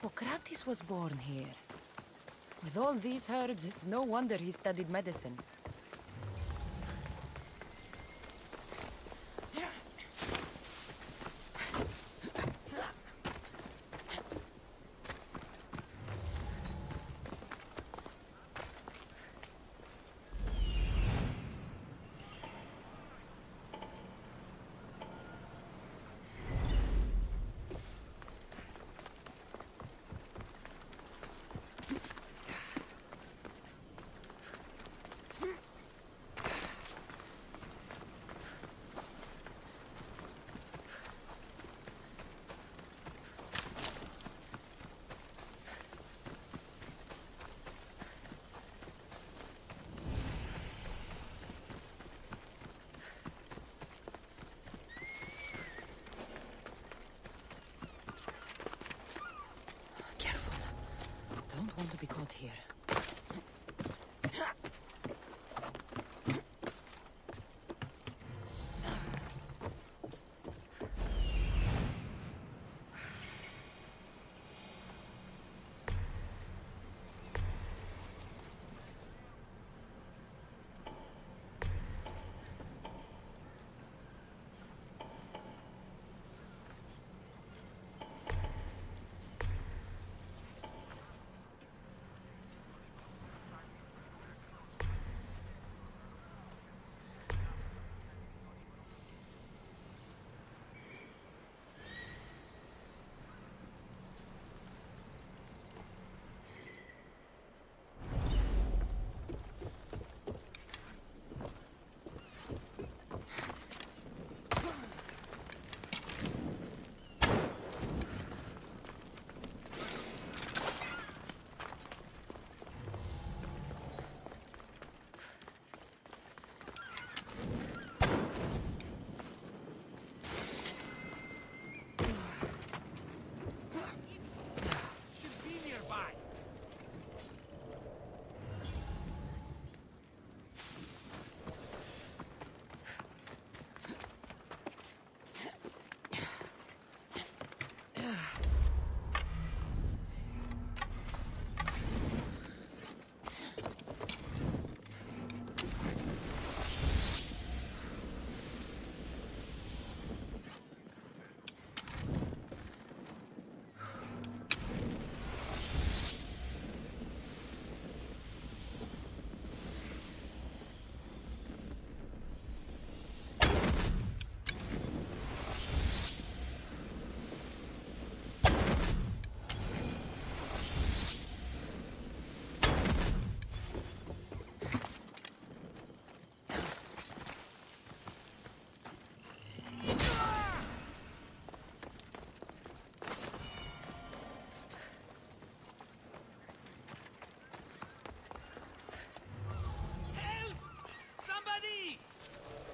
[SPEAKER 1] Hippocrates was born here. With all these herbs, it's no wonder he studied medicine. Don't want to be caught here.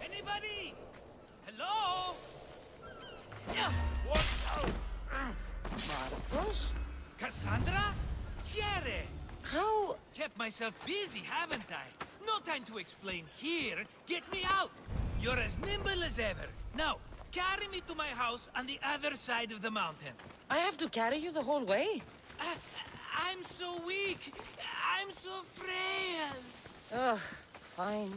[SPEAKER 11] Anybody? Hello? What?
[SPEAKER 1] Marcos?
[SPEAKER 11] Kassandra? Chere!
[SPEAKER 1] How?
[SPEAKER 11] Kept myself busy, haven't I? No time to explain here. Get me out! You're as nimble as ever. Now, carry me to my house on the other side of the mountain.
[SPEAKER 1] I have to carry you the whole way?
[SPEAKER 11] I'm so weak. I'm so frail.
[SPEAKER 1] Ugh, fine.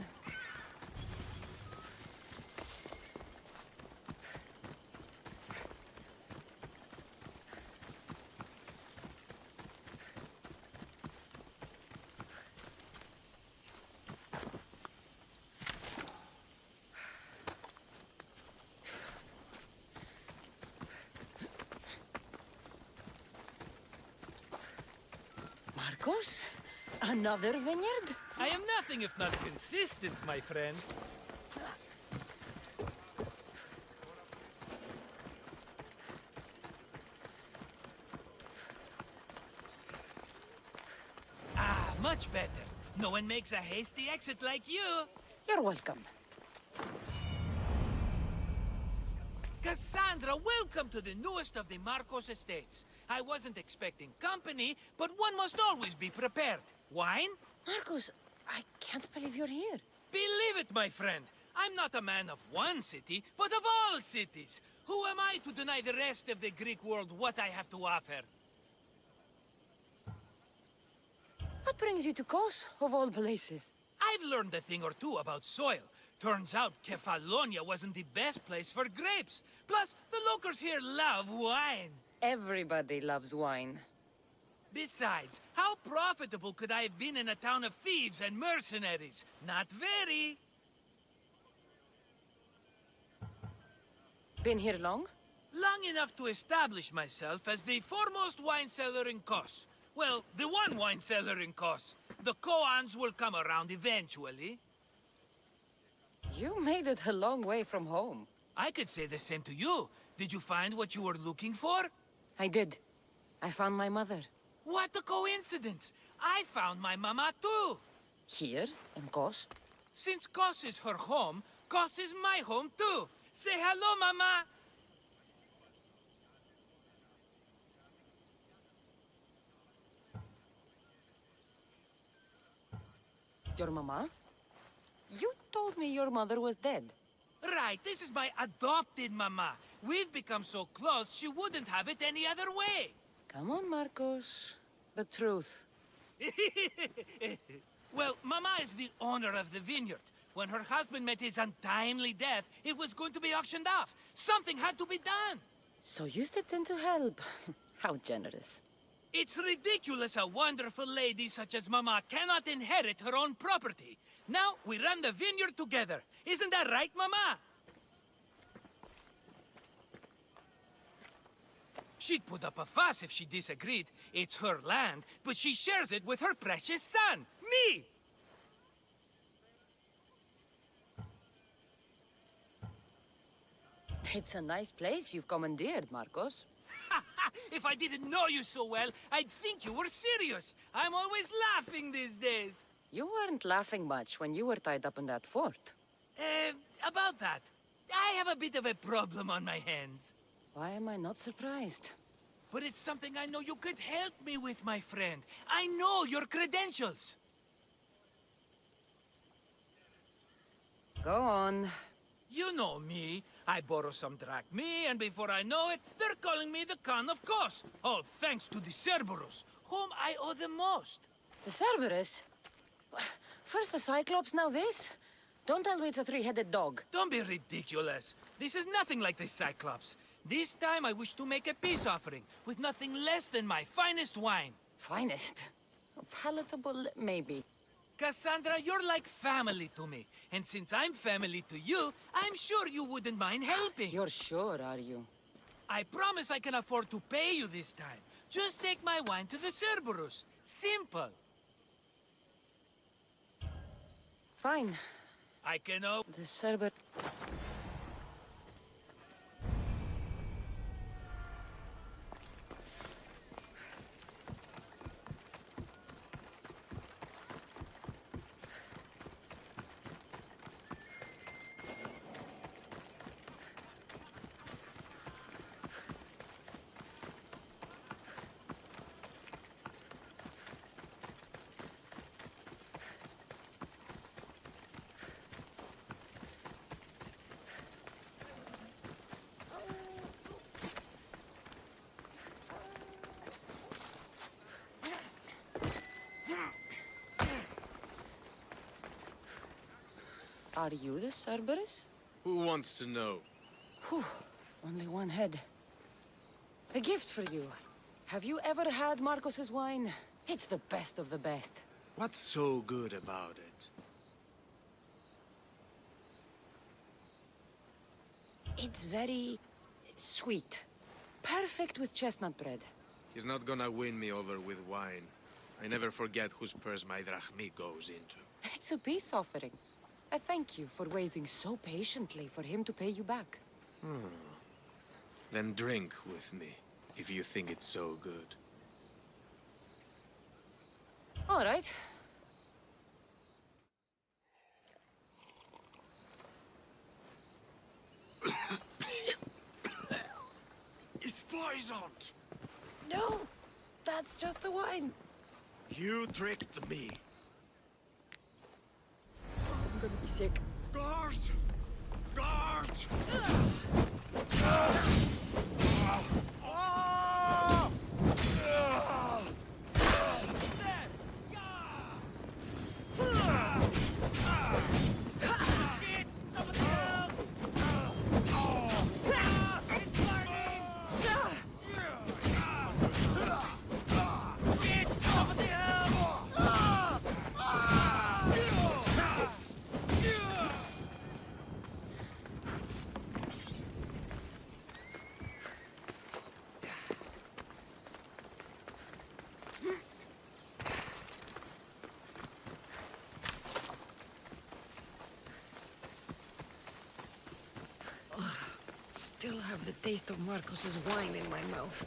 [SPEAKER 1] Marcos? Another vineyard?
[SPEAKER 11] I am nothing if not consistent, my friend. Ah, much better. No one makes a hasty exit like you.
[SPEAKER 1] You're welcome.
[SPEAKER 11] Kassandra, welcome to the newest of the Marcos estates. I wasn't expecting company, but one must always be prepared. Wine?
[SPEAKER 1] Marcos, I can't believe you're here.
[SPEAKER 11] Believe it, my friend. I'm not a man of one city, but of all cities. Who am I to deny the rest of the Greek world what I have to offer?
[SPEAKER 1] What brings you to Kos, of all places?
[SPEAKER 11] I've learned a thing or two about soil. Turns out Kefalonia wasn't the best place for grapes. Plus, the locals here love wine.
[SPEAKER 1] Everybody loves wine.
[SPEAKER 11] Besides, how profitable could I have been in a town of thieves and mercenaries? Not very.
[SPEAKER 1] Been here long?
[SPEAKER 11] Long enough to establish myself as the foremost wine seller in Kos. Well, the one wine seller in Kos. The Koans will come around eventually.
[SPEAKER 1] You made it a long way from home.
[SPEAKER 11] I could say the same to you. Did you find what you were looking for?
[SPEAKER 1] I did. I found my mother.
[SPEAKER 11] What a coincidence! I found my mama too!
[SPEAKER 1] Here, in Kos?
[SPEAKER 11] Since Kos is her home, Kos is my home too! Say hello, mama!
[SPEAKER 1] Your mama? You told me your mother was dead.
[SPEAKER 11] Right, this is my adopted mama. We've become so close, she wouldn't have it any other way.
[SPEAKER 1] Come on, Marcos. The truth.
[SPEAKER 11] Well, mama is the owner of the vineyard. When her husband met his untimely death, it was going to be auctioned off. Something had to be done.
[SPEAKER 1] So you stepped in to help. How generous.
[SPEAKER 11] It's ridiculous a wonderful lady such as Mama cannot inherit her own property. Now we run the vineyard together. Isn't that right, Mama? She'd put up a fuss if she disagreed. It's her land, but she shares it with her precious son, me!
[SPEAKER 1] It's a nice place you've commandeered, Marcos.
[SPEAKER 11] If I didn't know you so well, I'd think you were serious. I'm always laughing these days.
[SPEAKER 1] You weren't laughing much when you were tied up in that fort.
[SPEAKER 11] About that, I have a bit of a problem on my hands.
[SPEAKER 1] Why am I not surprised?
[SPEAKER 11] But it's something I know you could help me with, my friend. I know your credentials.
[SPEAKER 1] Go on.
[SPEAKER 11] You know me. I borrow some drachmae, and before I know it, they're calling me the Khan of Kos. All thanks to the Cerberus, whom I owe the most.
[SPEAKER 1] The Cerberus? First the Cyclops, now this? Don't tell me it's a three-headed dog.
[SPEAKER 11] Don't be ridiculous. This is nothing like the Cyclops. This time I wish to make a peace offering, with nothing less than my finest wine.
[SPEAKER 1] Finest? Palatable, maybe.
[SPEAKER 11] Kassandra, you're like family to me. And since I'm family to you, I'm sure you wouldn't mind helping.
[SPEAKER 1] You're sure, are you?
[SPEAKER 11] I promise I can afford to pay you this time. Just take my wine to the Cerberus. Simple.
[SPEAKER 1] Fine.
[SPEAKER 11] I can
[SPEAKER 1] The Cerberus... Are you the Cerberus?
[SPEAKER 8] Who wants to know?
[SPEAKER 1] Whew, only one head. A gift for you. Have you ever had Marcos's wine? It's the best of the best.
[SPEAKER 8] What's so good about it?
[SPEAKER 1] It's very... sweet. Perfect with chestnut bread.
[SPEAKER 8] He's not gonna win me over with wine. I never forget whose purse my drachmae goes into.
[SPEAKER 1] It's a peace offering. I thank you for waiting so patiently for him to pay you back.
[SPEAKER 8] Then drink with me, if you think it's so good.
[SPEAKER 1] All right.
[SPEAKER 8] It's poisoned!
[SPEAKER 1] No, that's just the wine.
[SPEAKER 8] You tricked me.
[SPEAKER 1] I'm gonna be sick.
[SPEAKER 8] Guards! Guards!
[SPEAKER 1] the taste of Marcos's wine in my mouth.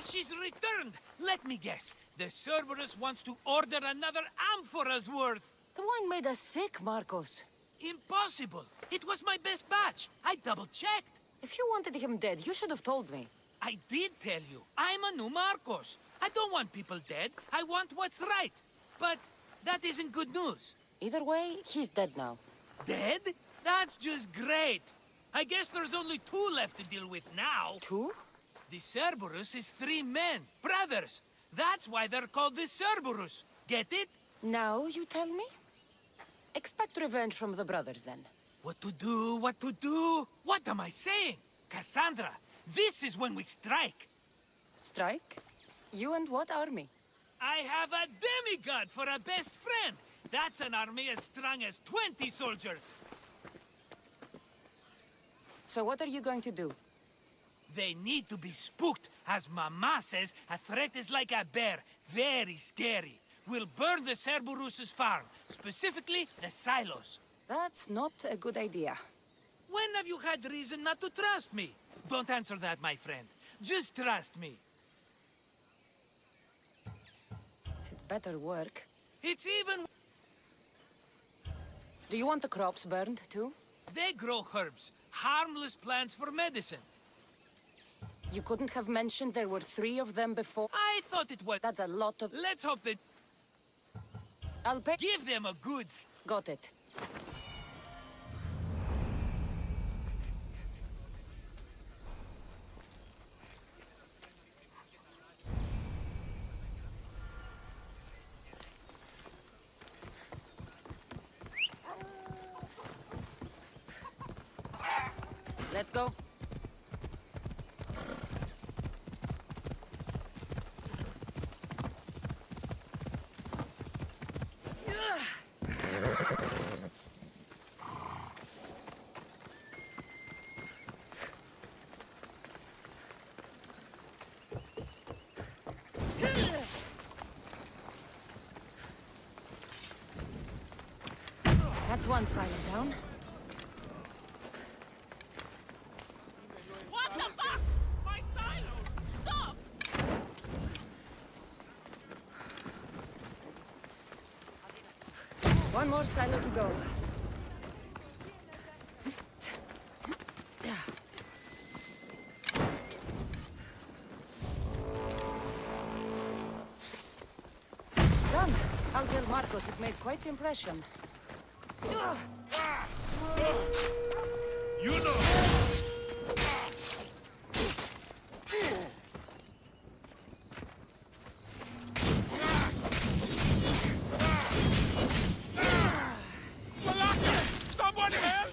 [SPEAKER 11] She's returned! Let me guess. The Cerberus wants to order another amphora's worth.
[SPEAKER 1] The wine made us sick, Marcos.
[SPEAKER 11] Impossible! It was my best batch. I double-checked.
[SPEAKER 1] If you wanted him dead, you should have told me.
[SPEAKER 11] I did tell you. I'm a new Marcos. I don't want people dead. I want what's right. But that isn't good news.
[SPEAKER 1] Either way, he's dead now.
[SPEAKER 11] Dead? That's just great. I guess there's only 2 left to deal with now.
[SPEAKER 1] 2?
[SPEAKER 11] The Cerberus is 3 men, brothers. That's why they're called the Cerberus. Get it?
[SPEAKER 1] Now you tell me? Expect revenge from the brothers, then.
[SPEAKER 11] What to do, what to do? What am I saying? Kassandra, this is when we strike.
[SPEAKER 1] Strike? You and what army?
[SPEAKER 11] I have a demigod for a best friend. That's an army as strong as 20 soldiers.
[SPEAKER 1] So what are you going to do?
[SPEAKER 11] They need to be spooked. As Mama says, a threat is like a bear. Very scary. We'll burn the Cerberus's farm. Specifically, the silos.
[SPEAKER 1] That's not a good idea.
[SPEAKER 11] When have you had reason not to trust me? Don't answer that, my friend. Just trust me.
[SPEAKER 1] It better work.
[SPEAKER 11] It's even...
[SPEAKER 1] Do you want the crops burned, too?
[SPEAKER 11] They grow herbs. Harmless plants for medicine.
[SPEAKER 1] You couldn't have mentioned there were 3 of them before?
[SPEAKER 11] I thought it was...
[SPEAKER 1] That's a lot of...
[SPEAKER 11] Let's hope that...
[SPEAKER 1] I'll pay...
[SPEAKER 11] Give them a good...
[SPEAKER 1] Got it. Let's go. That's one silo down.
[SPEAKER 12] What the fuck? My silos! Stop!
[SPEAKER 1] One more silo to go. Done. I'll tell Marcos it made quite the impression.
[SPEAKER 8] You know!
[SPEAKER 12] Someone help!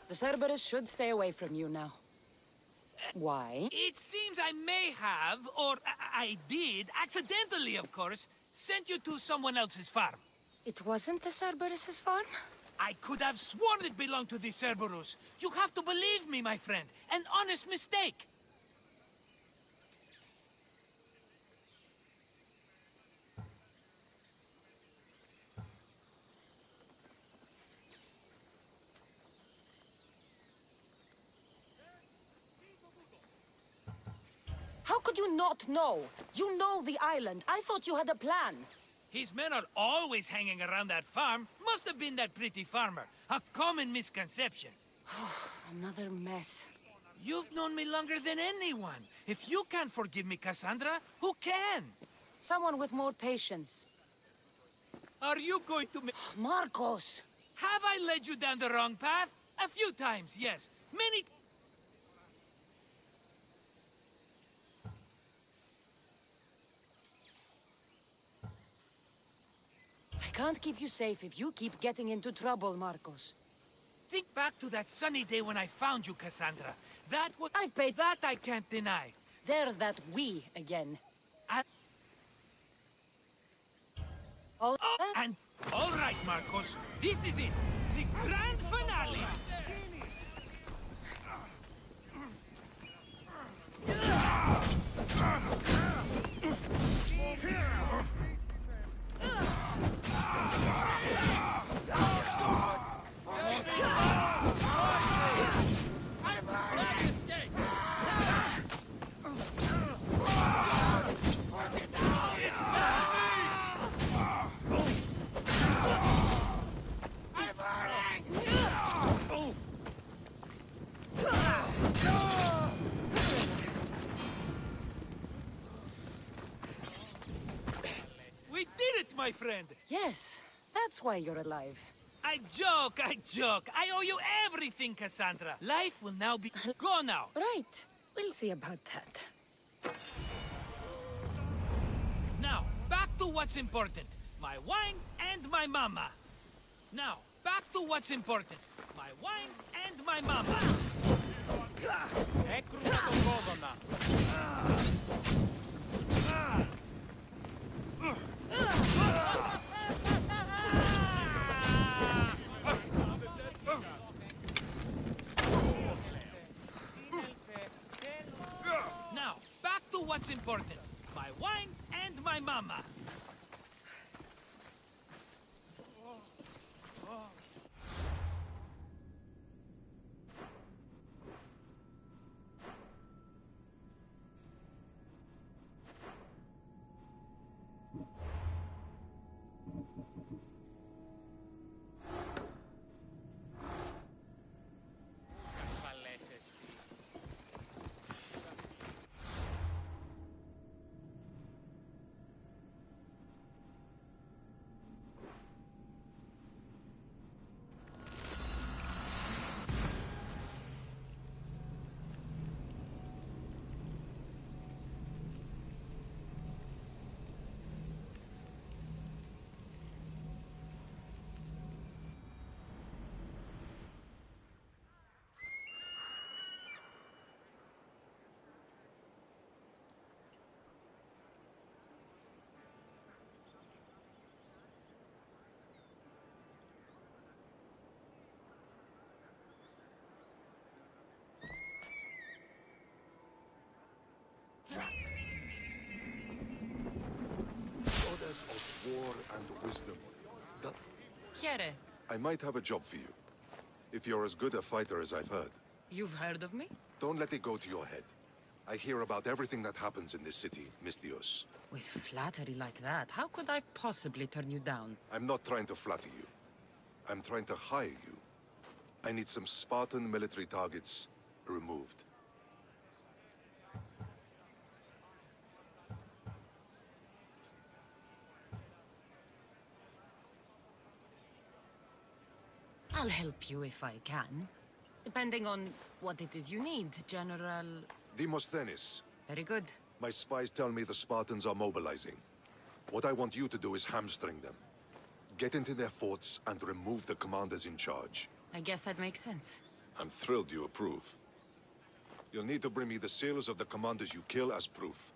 [SPEAKER 1] The Cerberus should stay away from you now. Why?
[SPEAKER 11] It seems I may have, or I did, accidentally of course, sent you to someone else's farm.
[SPEAKER 1] It wasn't the Cerberus's farm?
[SPEAKER 11] I could have sworn it belonged to the Cerberus. You have to believe me, my friend. An honest mistake.
[SPEAKER 1] How could you not know? You know the island. I thought you had a plan.
[SPEAKER 11] His men are always hanging around that farm. Must have been that pretty farmer. A common misconception.
[SPEAKER 1] Another mess.
[SPEAKER 11] You've known me longer than anyone. If you can't forgive me, Kassandra, who can?
[SPEAKER 1] Someone with more patience.
[SPEAKER 11] Are you going to
[SPEAKER 1] Marcos!
[SPEAKER 11] Have I led you down the wrong path? A few times, yes. Many...
[SPEAKER 1] I can't keep you safe if you keep getting into trouble, Marcos.
[SPEAKER 11] Think back to that sunny day when I found you, Kassandra. That was...
[SPEAKER 1] I've paid...
[SPEAKER 11] That I can't deny.
[SPEAKER 1] There's that we again.
[SPEAKER 11] And all right, Marcos. This is it. The grand finale. We did it, my friend!
[SPEAKER 1] Yes, that's why you're alive.
[SPEAKER 11] I joke, I joke. I owe you everything, Kassandra. Life will now be... Go now!
[SPEAKER 1] Right. We'll see about that.
[SPEAKER 11] Now, back to what's important. My wine and my mama. Now, back to what's important. My wine and my mama. Now, back to what's important. My wine and my mama.
[SPEAKER 13] Goddess of war and wisdom. That...
[SPEAKER 1] Chiere,
[SPEAKER 13] I might have a job for you. If you're as good a fighter as I've heard.
[SPEAKER 1] you've heard of me?
[SPEAKER 13] Don't let it go to your head. I hear about everything that happens in this city, Misthios.
[SPEAKER 1] With flattery like that, how could I possibly turn you down?
[SPEAKER 13] I'm not trying to flatter you. I'm trying to hire you. I need some Spartan military targets removed.
[SPEAKER 1] I'll help you if I can. Depending on what it is you need, General...
[SPEAKER 13] Demosthenes.
[SPEAKER 1] Very good.
[SPEAKER 13] My spies tell me the Spartans are mobilizing. What I want you to do is hamstring them. Get into their forts and remove the commanders in charge.
[SPEAKER 1] I guess that makes sense.
[SPEAKER 13] I'm thrilled you approve. You'll need to bring me the seals of the commanders you kill as proof.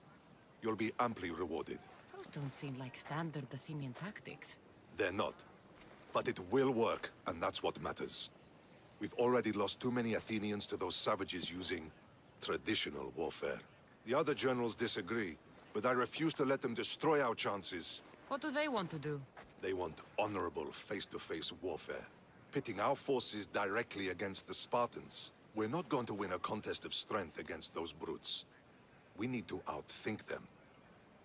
[SPEAKER 13] You'll be amply rewarded.
[SPEAKER 1] Those don't seem like standard Athenian tactics.
[SPEAKER 13] They're not. But it will work, and that's what matters. We've already lost too many Athenians to those savages using traditional warfare. The other generals disagree, but I refuse to let them destroy our chances.
[SPEAKER 1] What do they want to do?
[SPEAKER 13] They want honorable face-to-face warfare, pitting our forces directly against the Spartans. We're not going to win a contest of strength against those brutes. We need to outthink them.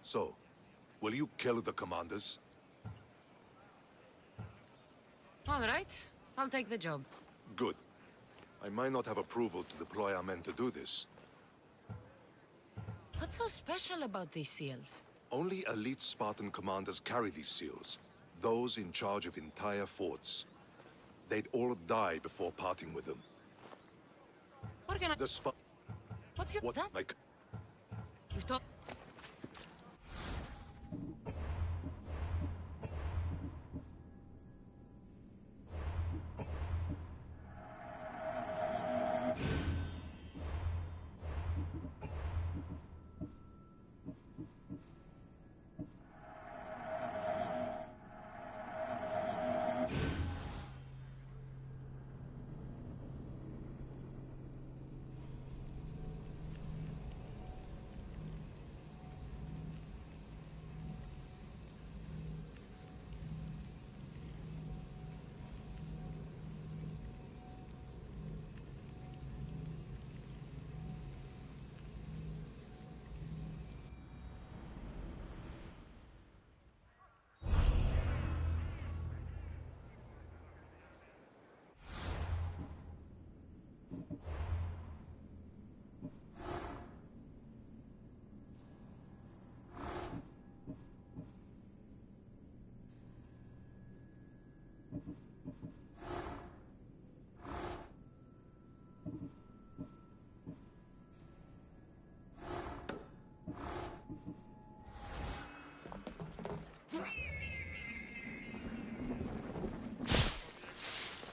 [SPEAKER 13] So, will you kill the commanders?
[SPEAKER 1] All right. I'll take the job.
[SPEAKER 13] Good. I might not have approval to deploy our men to do this.
[SPEAKER 1] What's so special about these seals?
[SPEAKER 13] Only elite Spartan commanders carry these seals. Those in charge of entire forts. They'd all die before parting with them. The Spa...
[SPEAKER 1] What's your...
[SPEAKER 13] What,
[SPEAKER 1] that?
[SPEAKER 13] like...
[SPEAKER 1] You've told...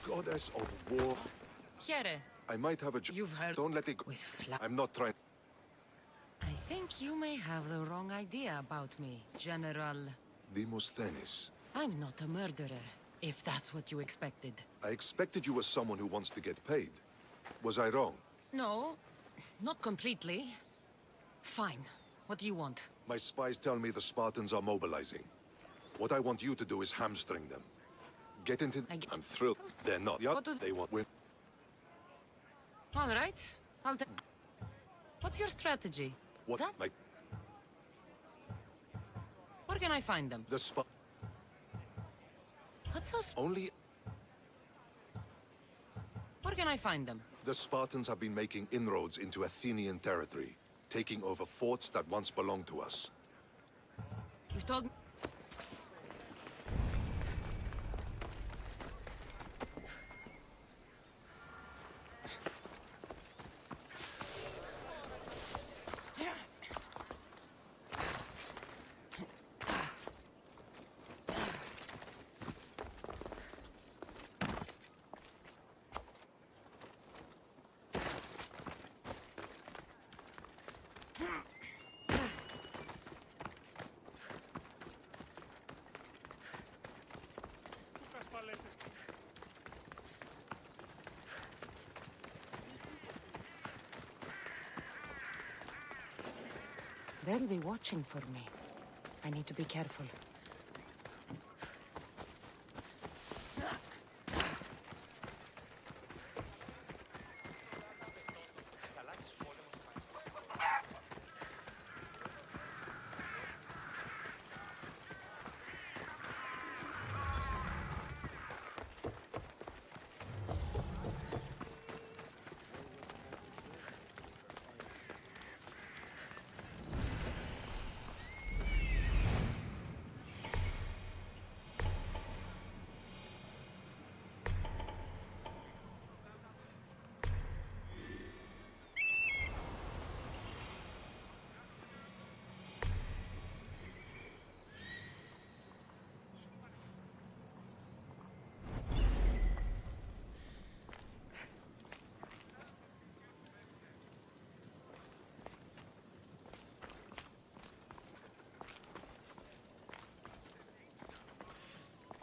[SPEAKER 13] Goddess of war.
[SPEAKER 1] Chiere,
[SPEAKER 13] I might have a job.
[SPEAKER 1] you've heard...
[SPEAKER 13] Don't let it go.
[SPEAKER 1] With
[SPEAKER 13] I'm not trying...
[SPEAKER 1] I think you may have the wrong idea about me, General.
[SPEAKER 13] Demosthenes.
[SPEAKER 1] I'm not a murderer, if that's what you expected.
[SPEAKER 13] I expected you as someone who wants to get paid. Was I wrong?
[SPEAKER 1] No, not completely. Fine. What do you want?
[SPEAKER 13] My spies tell me the Spartans are mobilizing. What I want you to do is hamstring them. Get into... I'm thrilled. They're not. They want win.
[SPEAKER 1] All right. I'll take... What's your strategy?
[SPEAKER 13] What?
[SPEAKER 1] That?
[SPEAKER 13] Like...
[SPEAKER 1] Where can I find them?
[SPEAKER 13] The Sp...
[SPEAKER 1] What's so...
[SPEAKER 13] Only...
[SPEAKER 1] Where can I find them?
[SPEAKER 13] The Spartans have been making inroads into Athenian territory, taking over forts that once belonged to us.
[SPEAKER 1] You've told me... They'll be watching for me. I need to be careful.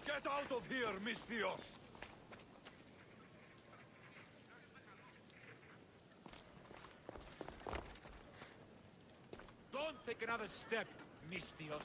[SPEAKER 8] Get out of here, Misthios!
[SPEAKER 11] Don't take another step, Misthios.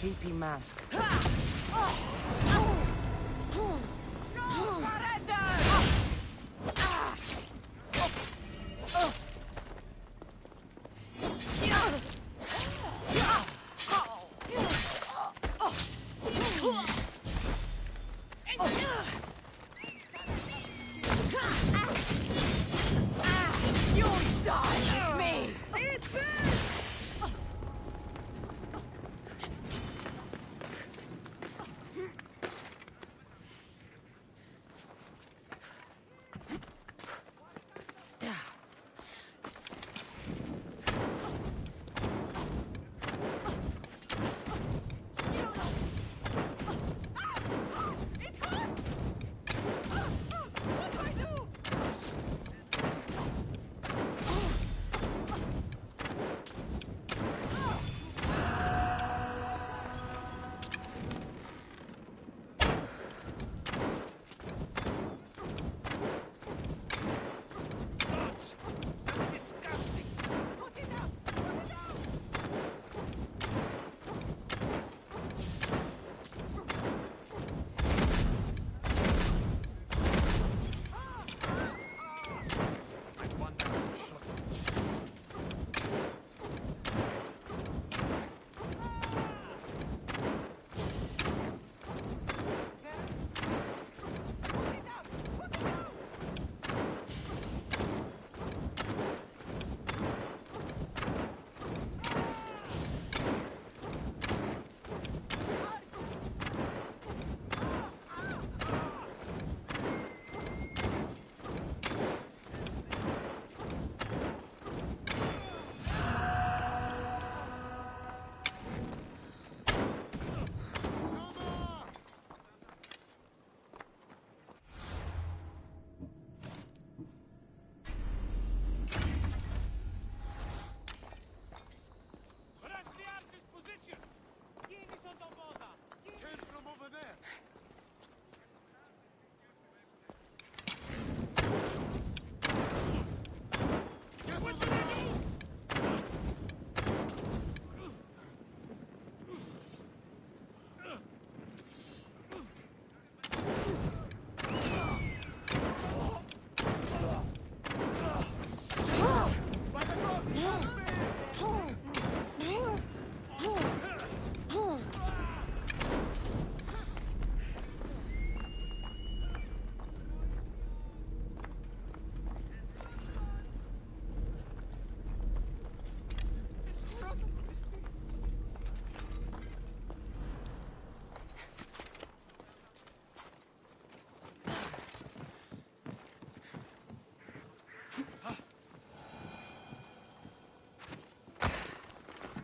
[SPEAKER 1] creepy mask.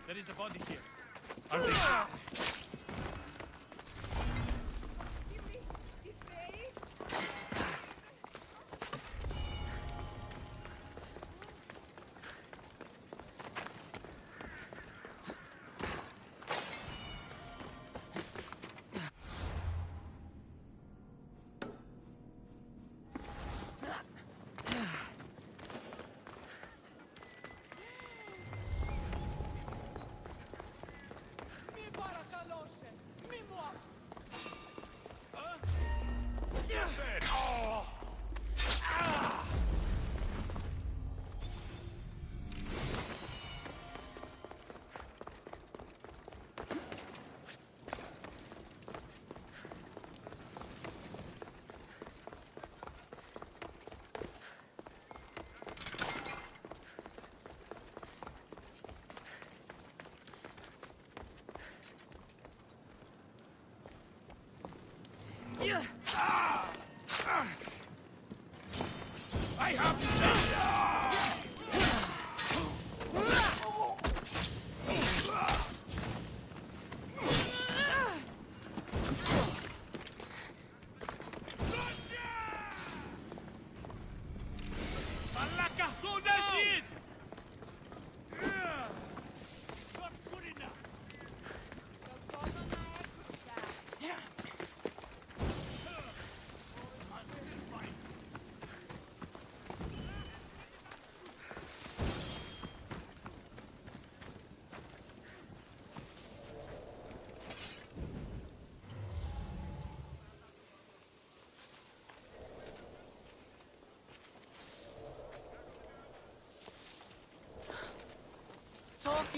[SPEAKER 11] There is a body here. Are they... I have...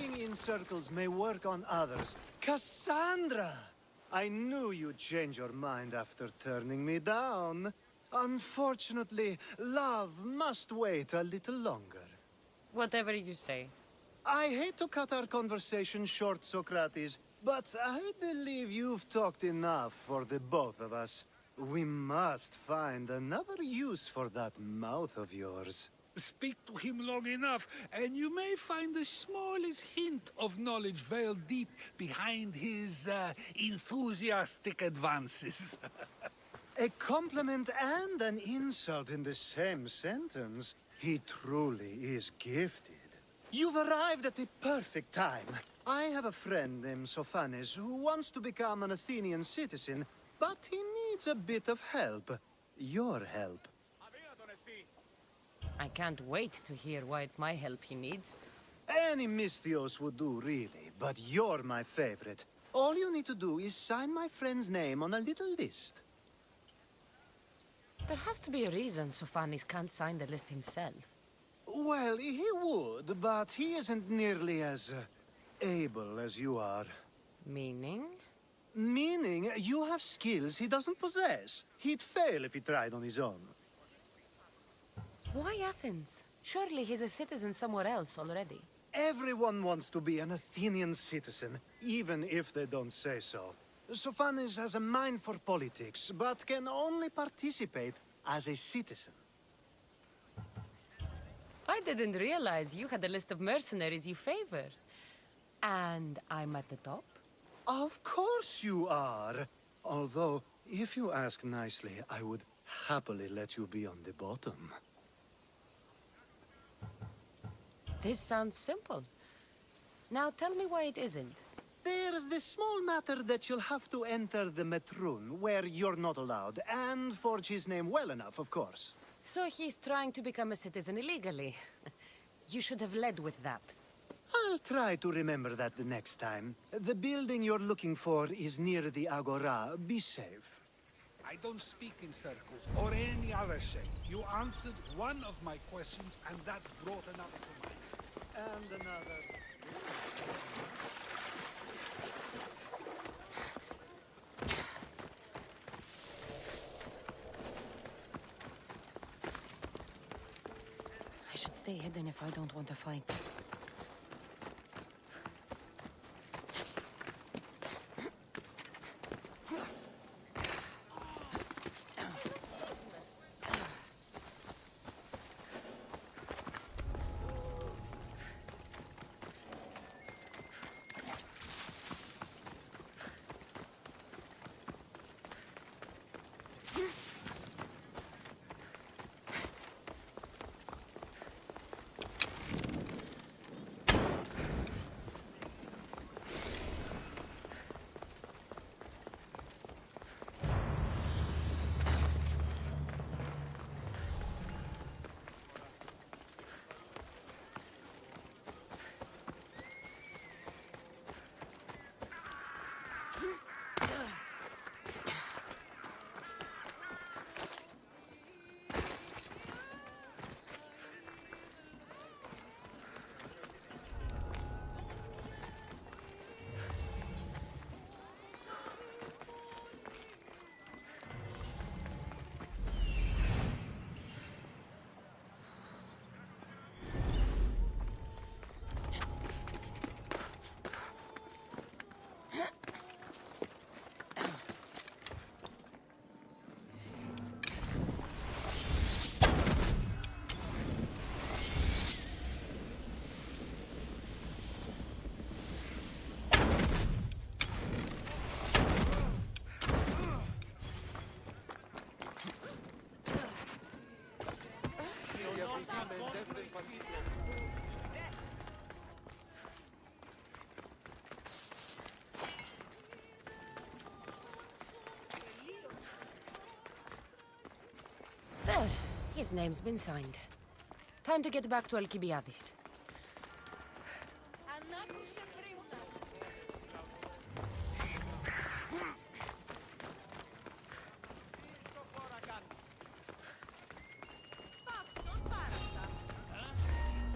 [SPEAKER 14] Working in circles may work on others. Kassandra! I knew you'd change your mind after turning me down. Unfortunately, love must wait a little longer.
[SPEAKER 15] Whatever you say.
[SPEAKER 14] I hate to cut our conversation short, Socrates, but I believe you've talked enough for the both of us. We must find another use for that mouth of yours.
[SPEAKER 16] Speak to him long enough, and you may find the smallest hint of knowledge veiled deep behind his enthusiastic advances.
[SPEAKER 14] A compliment and an insult in the same sentence. He truly is gifted. You've arrived at the perfect time. I have a friend named Sophanes who wants to become an Athenian citizen, but he needs a bit of help. Your help.
[SPEAKER 15] I can't wait to hear why it's my help he needs.
[SPEAKER 14] Any Misthios would do, really, but you're my favorite. All you need to do is sign my friend's name on a little list.
[SPEAKER 15] There has to be a reason Sophanes can't sign the list himself.
[SPEAKER 14] Well, he would, but he isn't nearly as able as you are.
[SPEAKER 15] Meaning?
[SPEAKER 14] Meaning you have skills he doesn't possess. He'd fail if he tried on his own.
[SPEAKER 15] Why Athens? Surely he's a citizen somewhere else already.
[SPEAKER 14] Everyone wants to be an Athenian citizen, even if they don't say so. Sophanes has a mind for politics, but can only participate as a citizen.
[SPEAKER 15] I didn't realize you had a list of mercenaries you favor. And I'm at the top?
[SPEAKER 14] Of course you are. Although, if you ask nicely, I would happily let you be on the bottom.
[SPEAKER 15] This sounds simple. Now tell me why it isn't.
[SPEAKER 14] There's this small matter that you'll have to enter the Metroon, where you're not allowed, and forge his name well enough, of course.
[SPEAKER 15] So he's trying to become a citizen illegally. You should have led with that.
[SPEAKER 14] I'll try to remember that the next time. The building you're looking for is near the Agora. Be safe.
[SPEAKER 16] I don't speak in circles or any other shape. You answered one of my questions, and that brought another to mind.
[SPEAKER 14] And another.
[SPEAKER 15] I should stay hidden if I don't want to fight. There. His name's been signed. Time to get back to Alcibiades.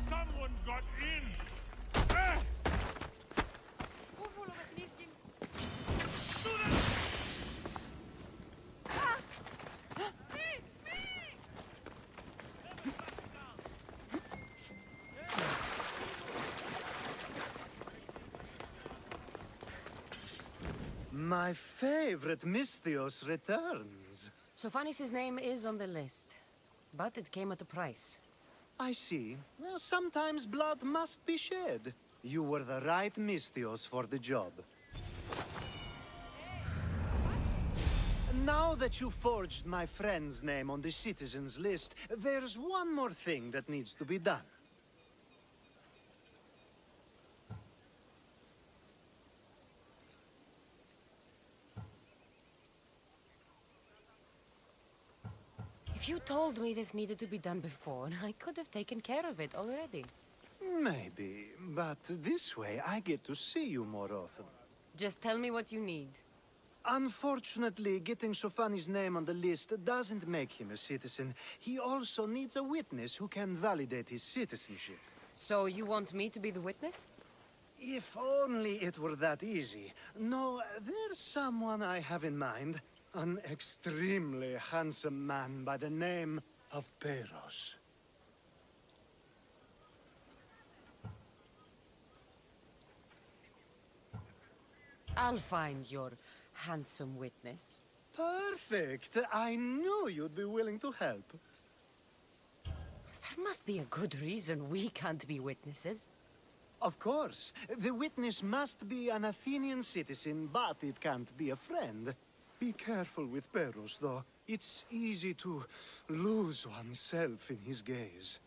[SPEAKER 12] Someone got in!
[SPEAKER 14] favorite Misthios returns.
[SPEAKER 15] Sophanis' name is on the list, but it came at a price.
[SPEAKER 14] I see. Well, sometimes blood must be shed. You were the right Misthios for the job. Now that you forged my friend's name on the citizens list, there's one more thing that needs to be done.
[SPEAKER 15] If you told me this needed to be done before, I could have taken care of it already.
[SPEAKER 14] Maybe, but this way I get to see you more often.
[SPEAKER 15] Just tell me what you need.
[SPEAKER 14] Unfortunately, getting Sophanis' name on the list doesn't make him a citizen. He also needs a witness who can validate his citizenship.
[SPEAKER 15] So you want me to be the witness?
[SPEAKER 14] If only it were that easy. No, there's someone I have in mind. An extremely handsome man by the name of Peros.
[SPEAKER 15] I'll find your handsome witness.
[SPEAKER 14] Perfect. I knew you'd be willing to help.
[SPEAKER 15] There must be a good reason we can't be witnesses.
[SPEAKER 14] Of course. The witness must be an Athenian citizen, but it can't be a friend. Be careful with Peros, though. It's easy to lose oneself in his gaze.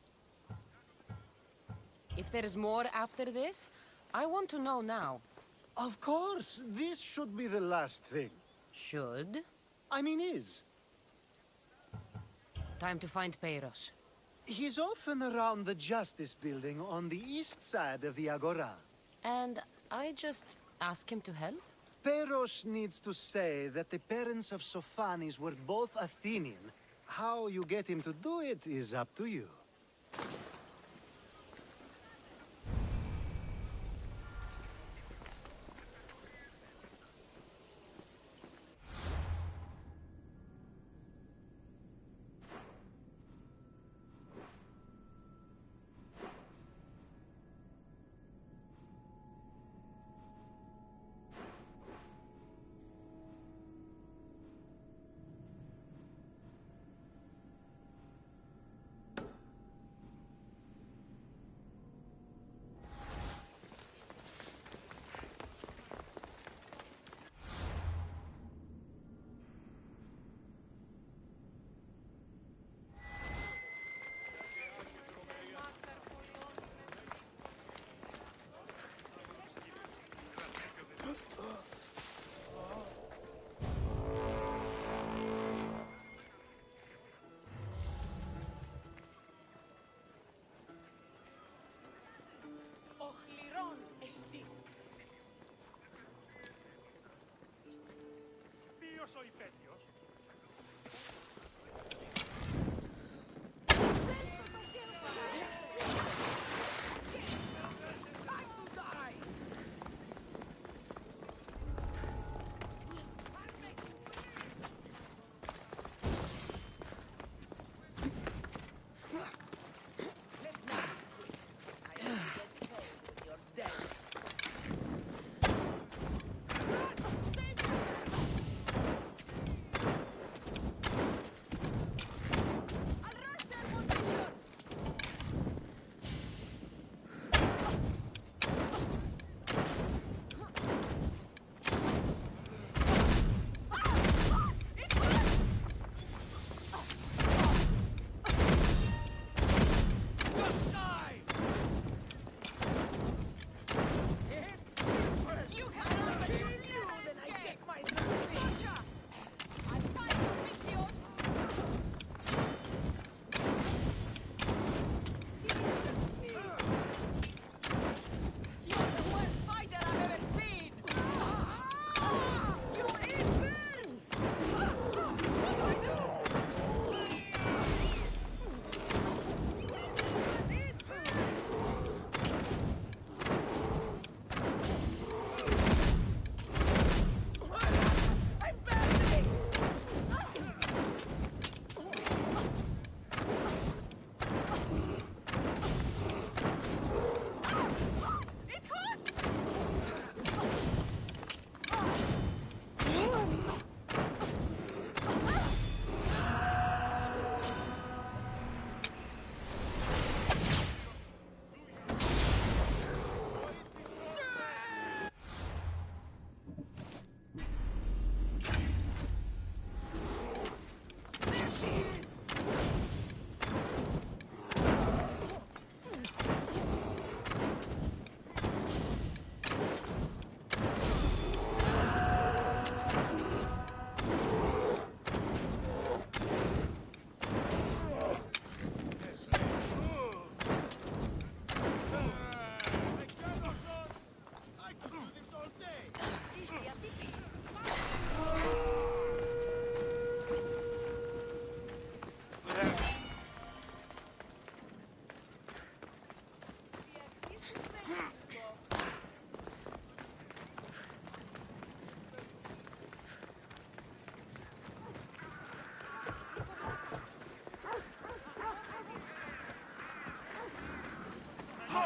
[SPEAKER 15] If there is more after this, I want to know now.
[SPEAKER 14] Of course. This should be the last thing.
[SPEAKER 15] Should?
[SPEAKER 14] I mean is.
[SPEAKER 15] Time to find Peros.
[SPEAKER 14] He's often around the Justice Building on the east side of the Agora.
[SPEAKER 15] And I just ask him to help?
[SPEAKER 14] Peros needs to say that the parents of Sophanis were both Athenian. How you get him to do it is up to you.
[SPEAKER 12] Soy Pelios.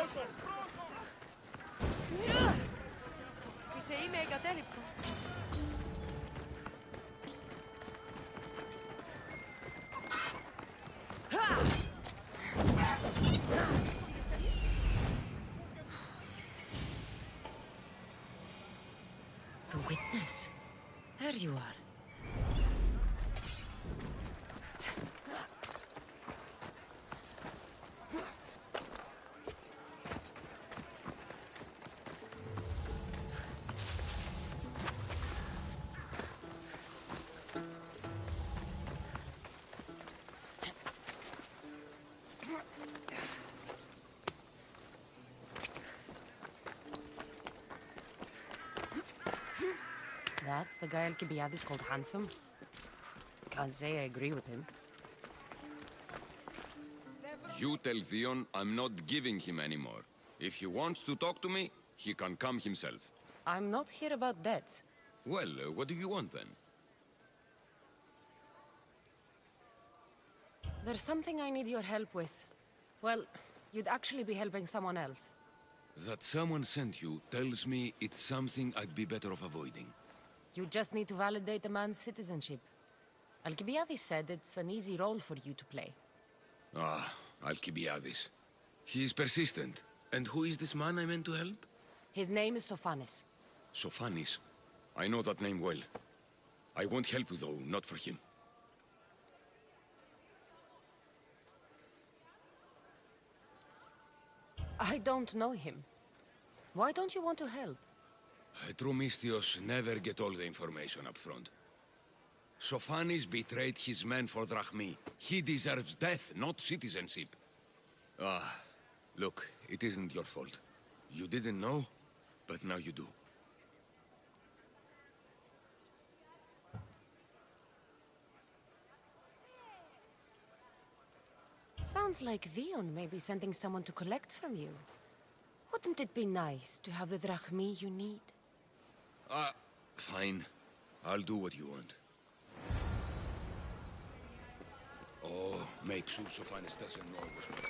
[SPEAKER 15] Οι θεοί με εγκατέλειψαν.
[SPEAKER 1] The witness. There you are. That's the guy Alcibiades called handsome? Can't say I agree with him.
[SPEAKER 17] You tell Theon I'm not giving him anymore. If he wants to talk to me, he can come himself.
[SPEAKER 1] I'm not here about debts.
[SPEAKER 17] Well, what do you want then?
[SPEAKER 1] There's something I need your help with. Well, you'd actually be helping someone else.
[SPEAKER 17] That someone sent you tells me it's something I'd be better off avoiding.
[SPEAKER 1] You just need to validate a man's citizenship. Alcibiades said it's an easy role for you to play.
[SPEAKER 17] Ah, Alcibiades. He's persistent. And who is this man I meant to help?
[SPEAKER 1] His name is Sophanes.
[SPEAKER 17] Sophanes. I know that name well. I want help though, not for him.
[SPEAKER 1] I don't know him. Why don't you want to help?
[SPEAKER 17] True Misthios never get all the information up front. Sophanes betrayed his men for Drachmi. He deserves death, not citizenship. Ah, look, it isn't your fault. You didn't know, but now you do.
[SPEAKER 1] Sounds like Theon may be sending someone to collect from you. Wouldn't it be nice to have the drachmi you need?
[SPEAKER 17] Fine. I'll do what you want. Oh, make sure Sophanes doesn't know I was with us.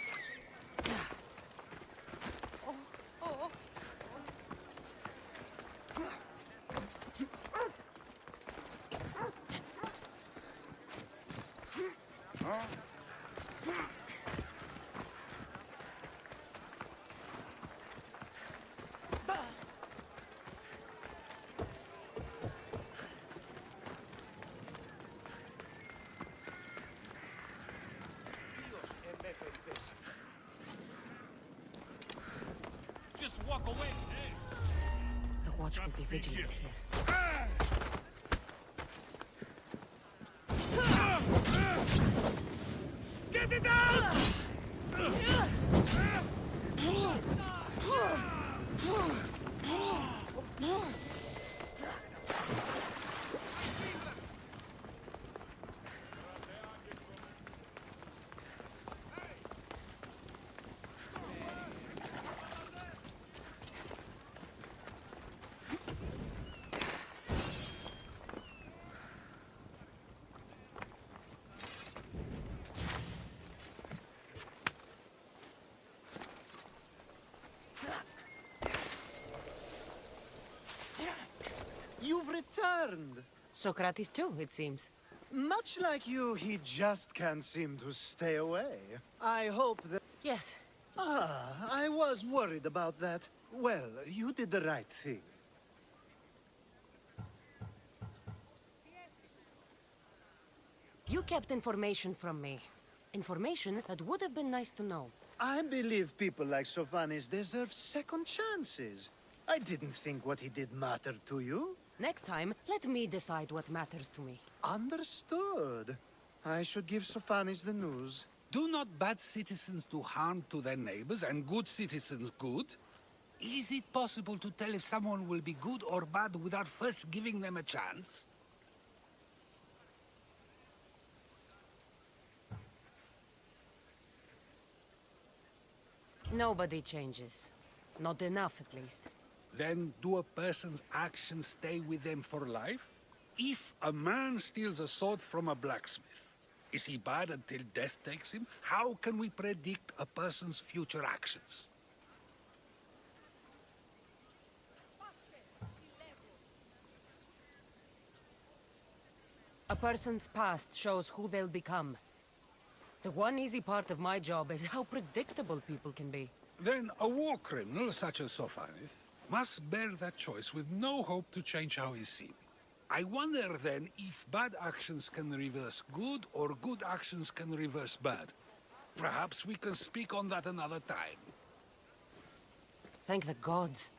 [SPEAKER 11] Just walk away. Hey.
[SPEAKER 1] The watch will be vigilant here.
[SPEAKER 11] Get it out!
[SPEAKER 14] You've returned.
[SPEAKER 1] Socrates too, it seems.
[SPEAKER 14] Much like you, he just can't seem to stay away. I hope that...
[SPEAKER 1] Yes.
[SPEAKER 14] Ah, I was worried about that. Well, you did the right thing.
[SPEAKER 1] You kept information from me. Information that would have been nice to know.
[SPEAKER 14] I believe people like Sophanes deserve second chances. I didn't think what he did mattered to you.
[SPEAKER 1] Next time, let me decide what matters to me.
[SPEAKER 14] Understood. I should give Sophanes the news.
[SPEAKER 16] Do not bad citizens do harm to their neighbors and good citizens good? Is it possible to tell if someone will be good or bad without first giving them a chance?
[SPEAKER 1] Nobody changes. Not enough, at least.
[SPEAKER 16] Then do a person's actions stay with them for life? If a man steals a sword from a blacksmith, is he bad until death takes him? How can we predict a person's future actions?
[SPEAKER 15] A person's past shows who they'll become. The one easy part of my job is how predictable people can be.
[SPEAKER 16] Then a war criminal such as Sophanis must bear that choice with no hope to change how he's seen. I wonder then if bad actions can reverse good or good actions can reverse bad. Perhaps we can speak on that another time.
[SPEAKER 15] Thank the gods.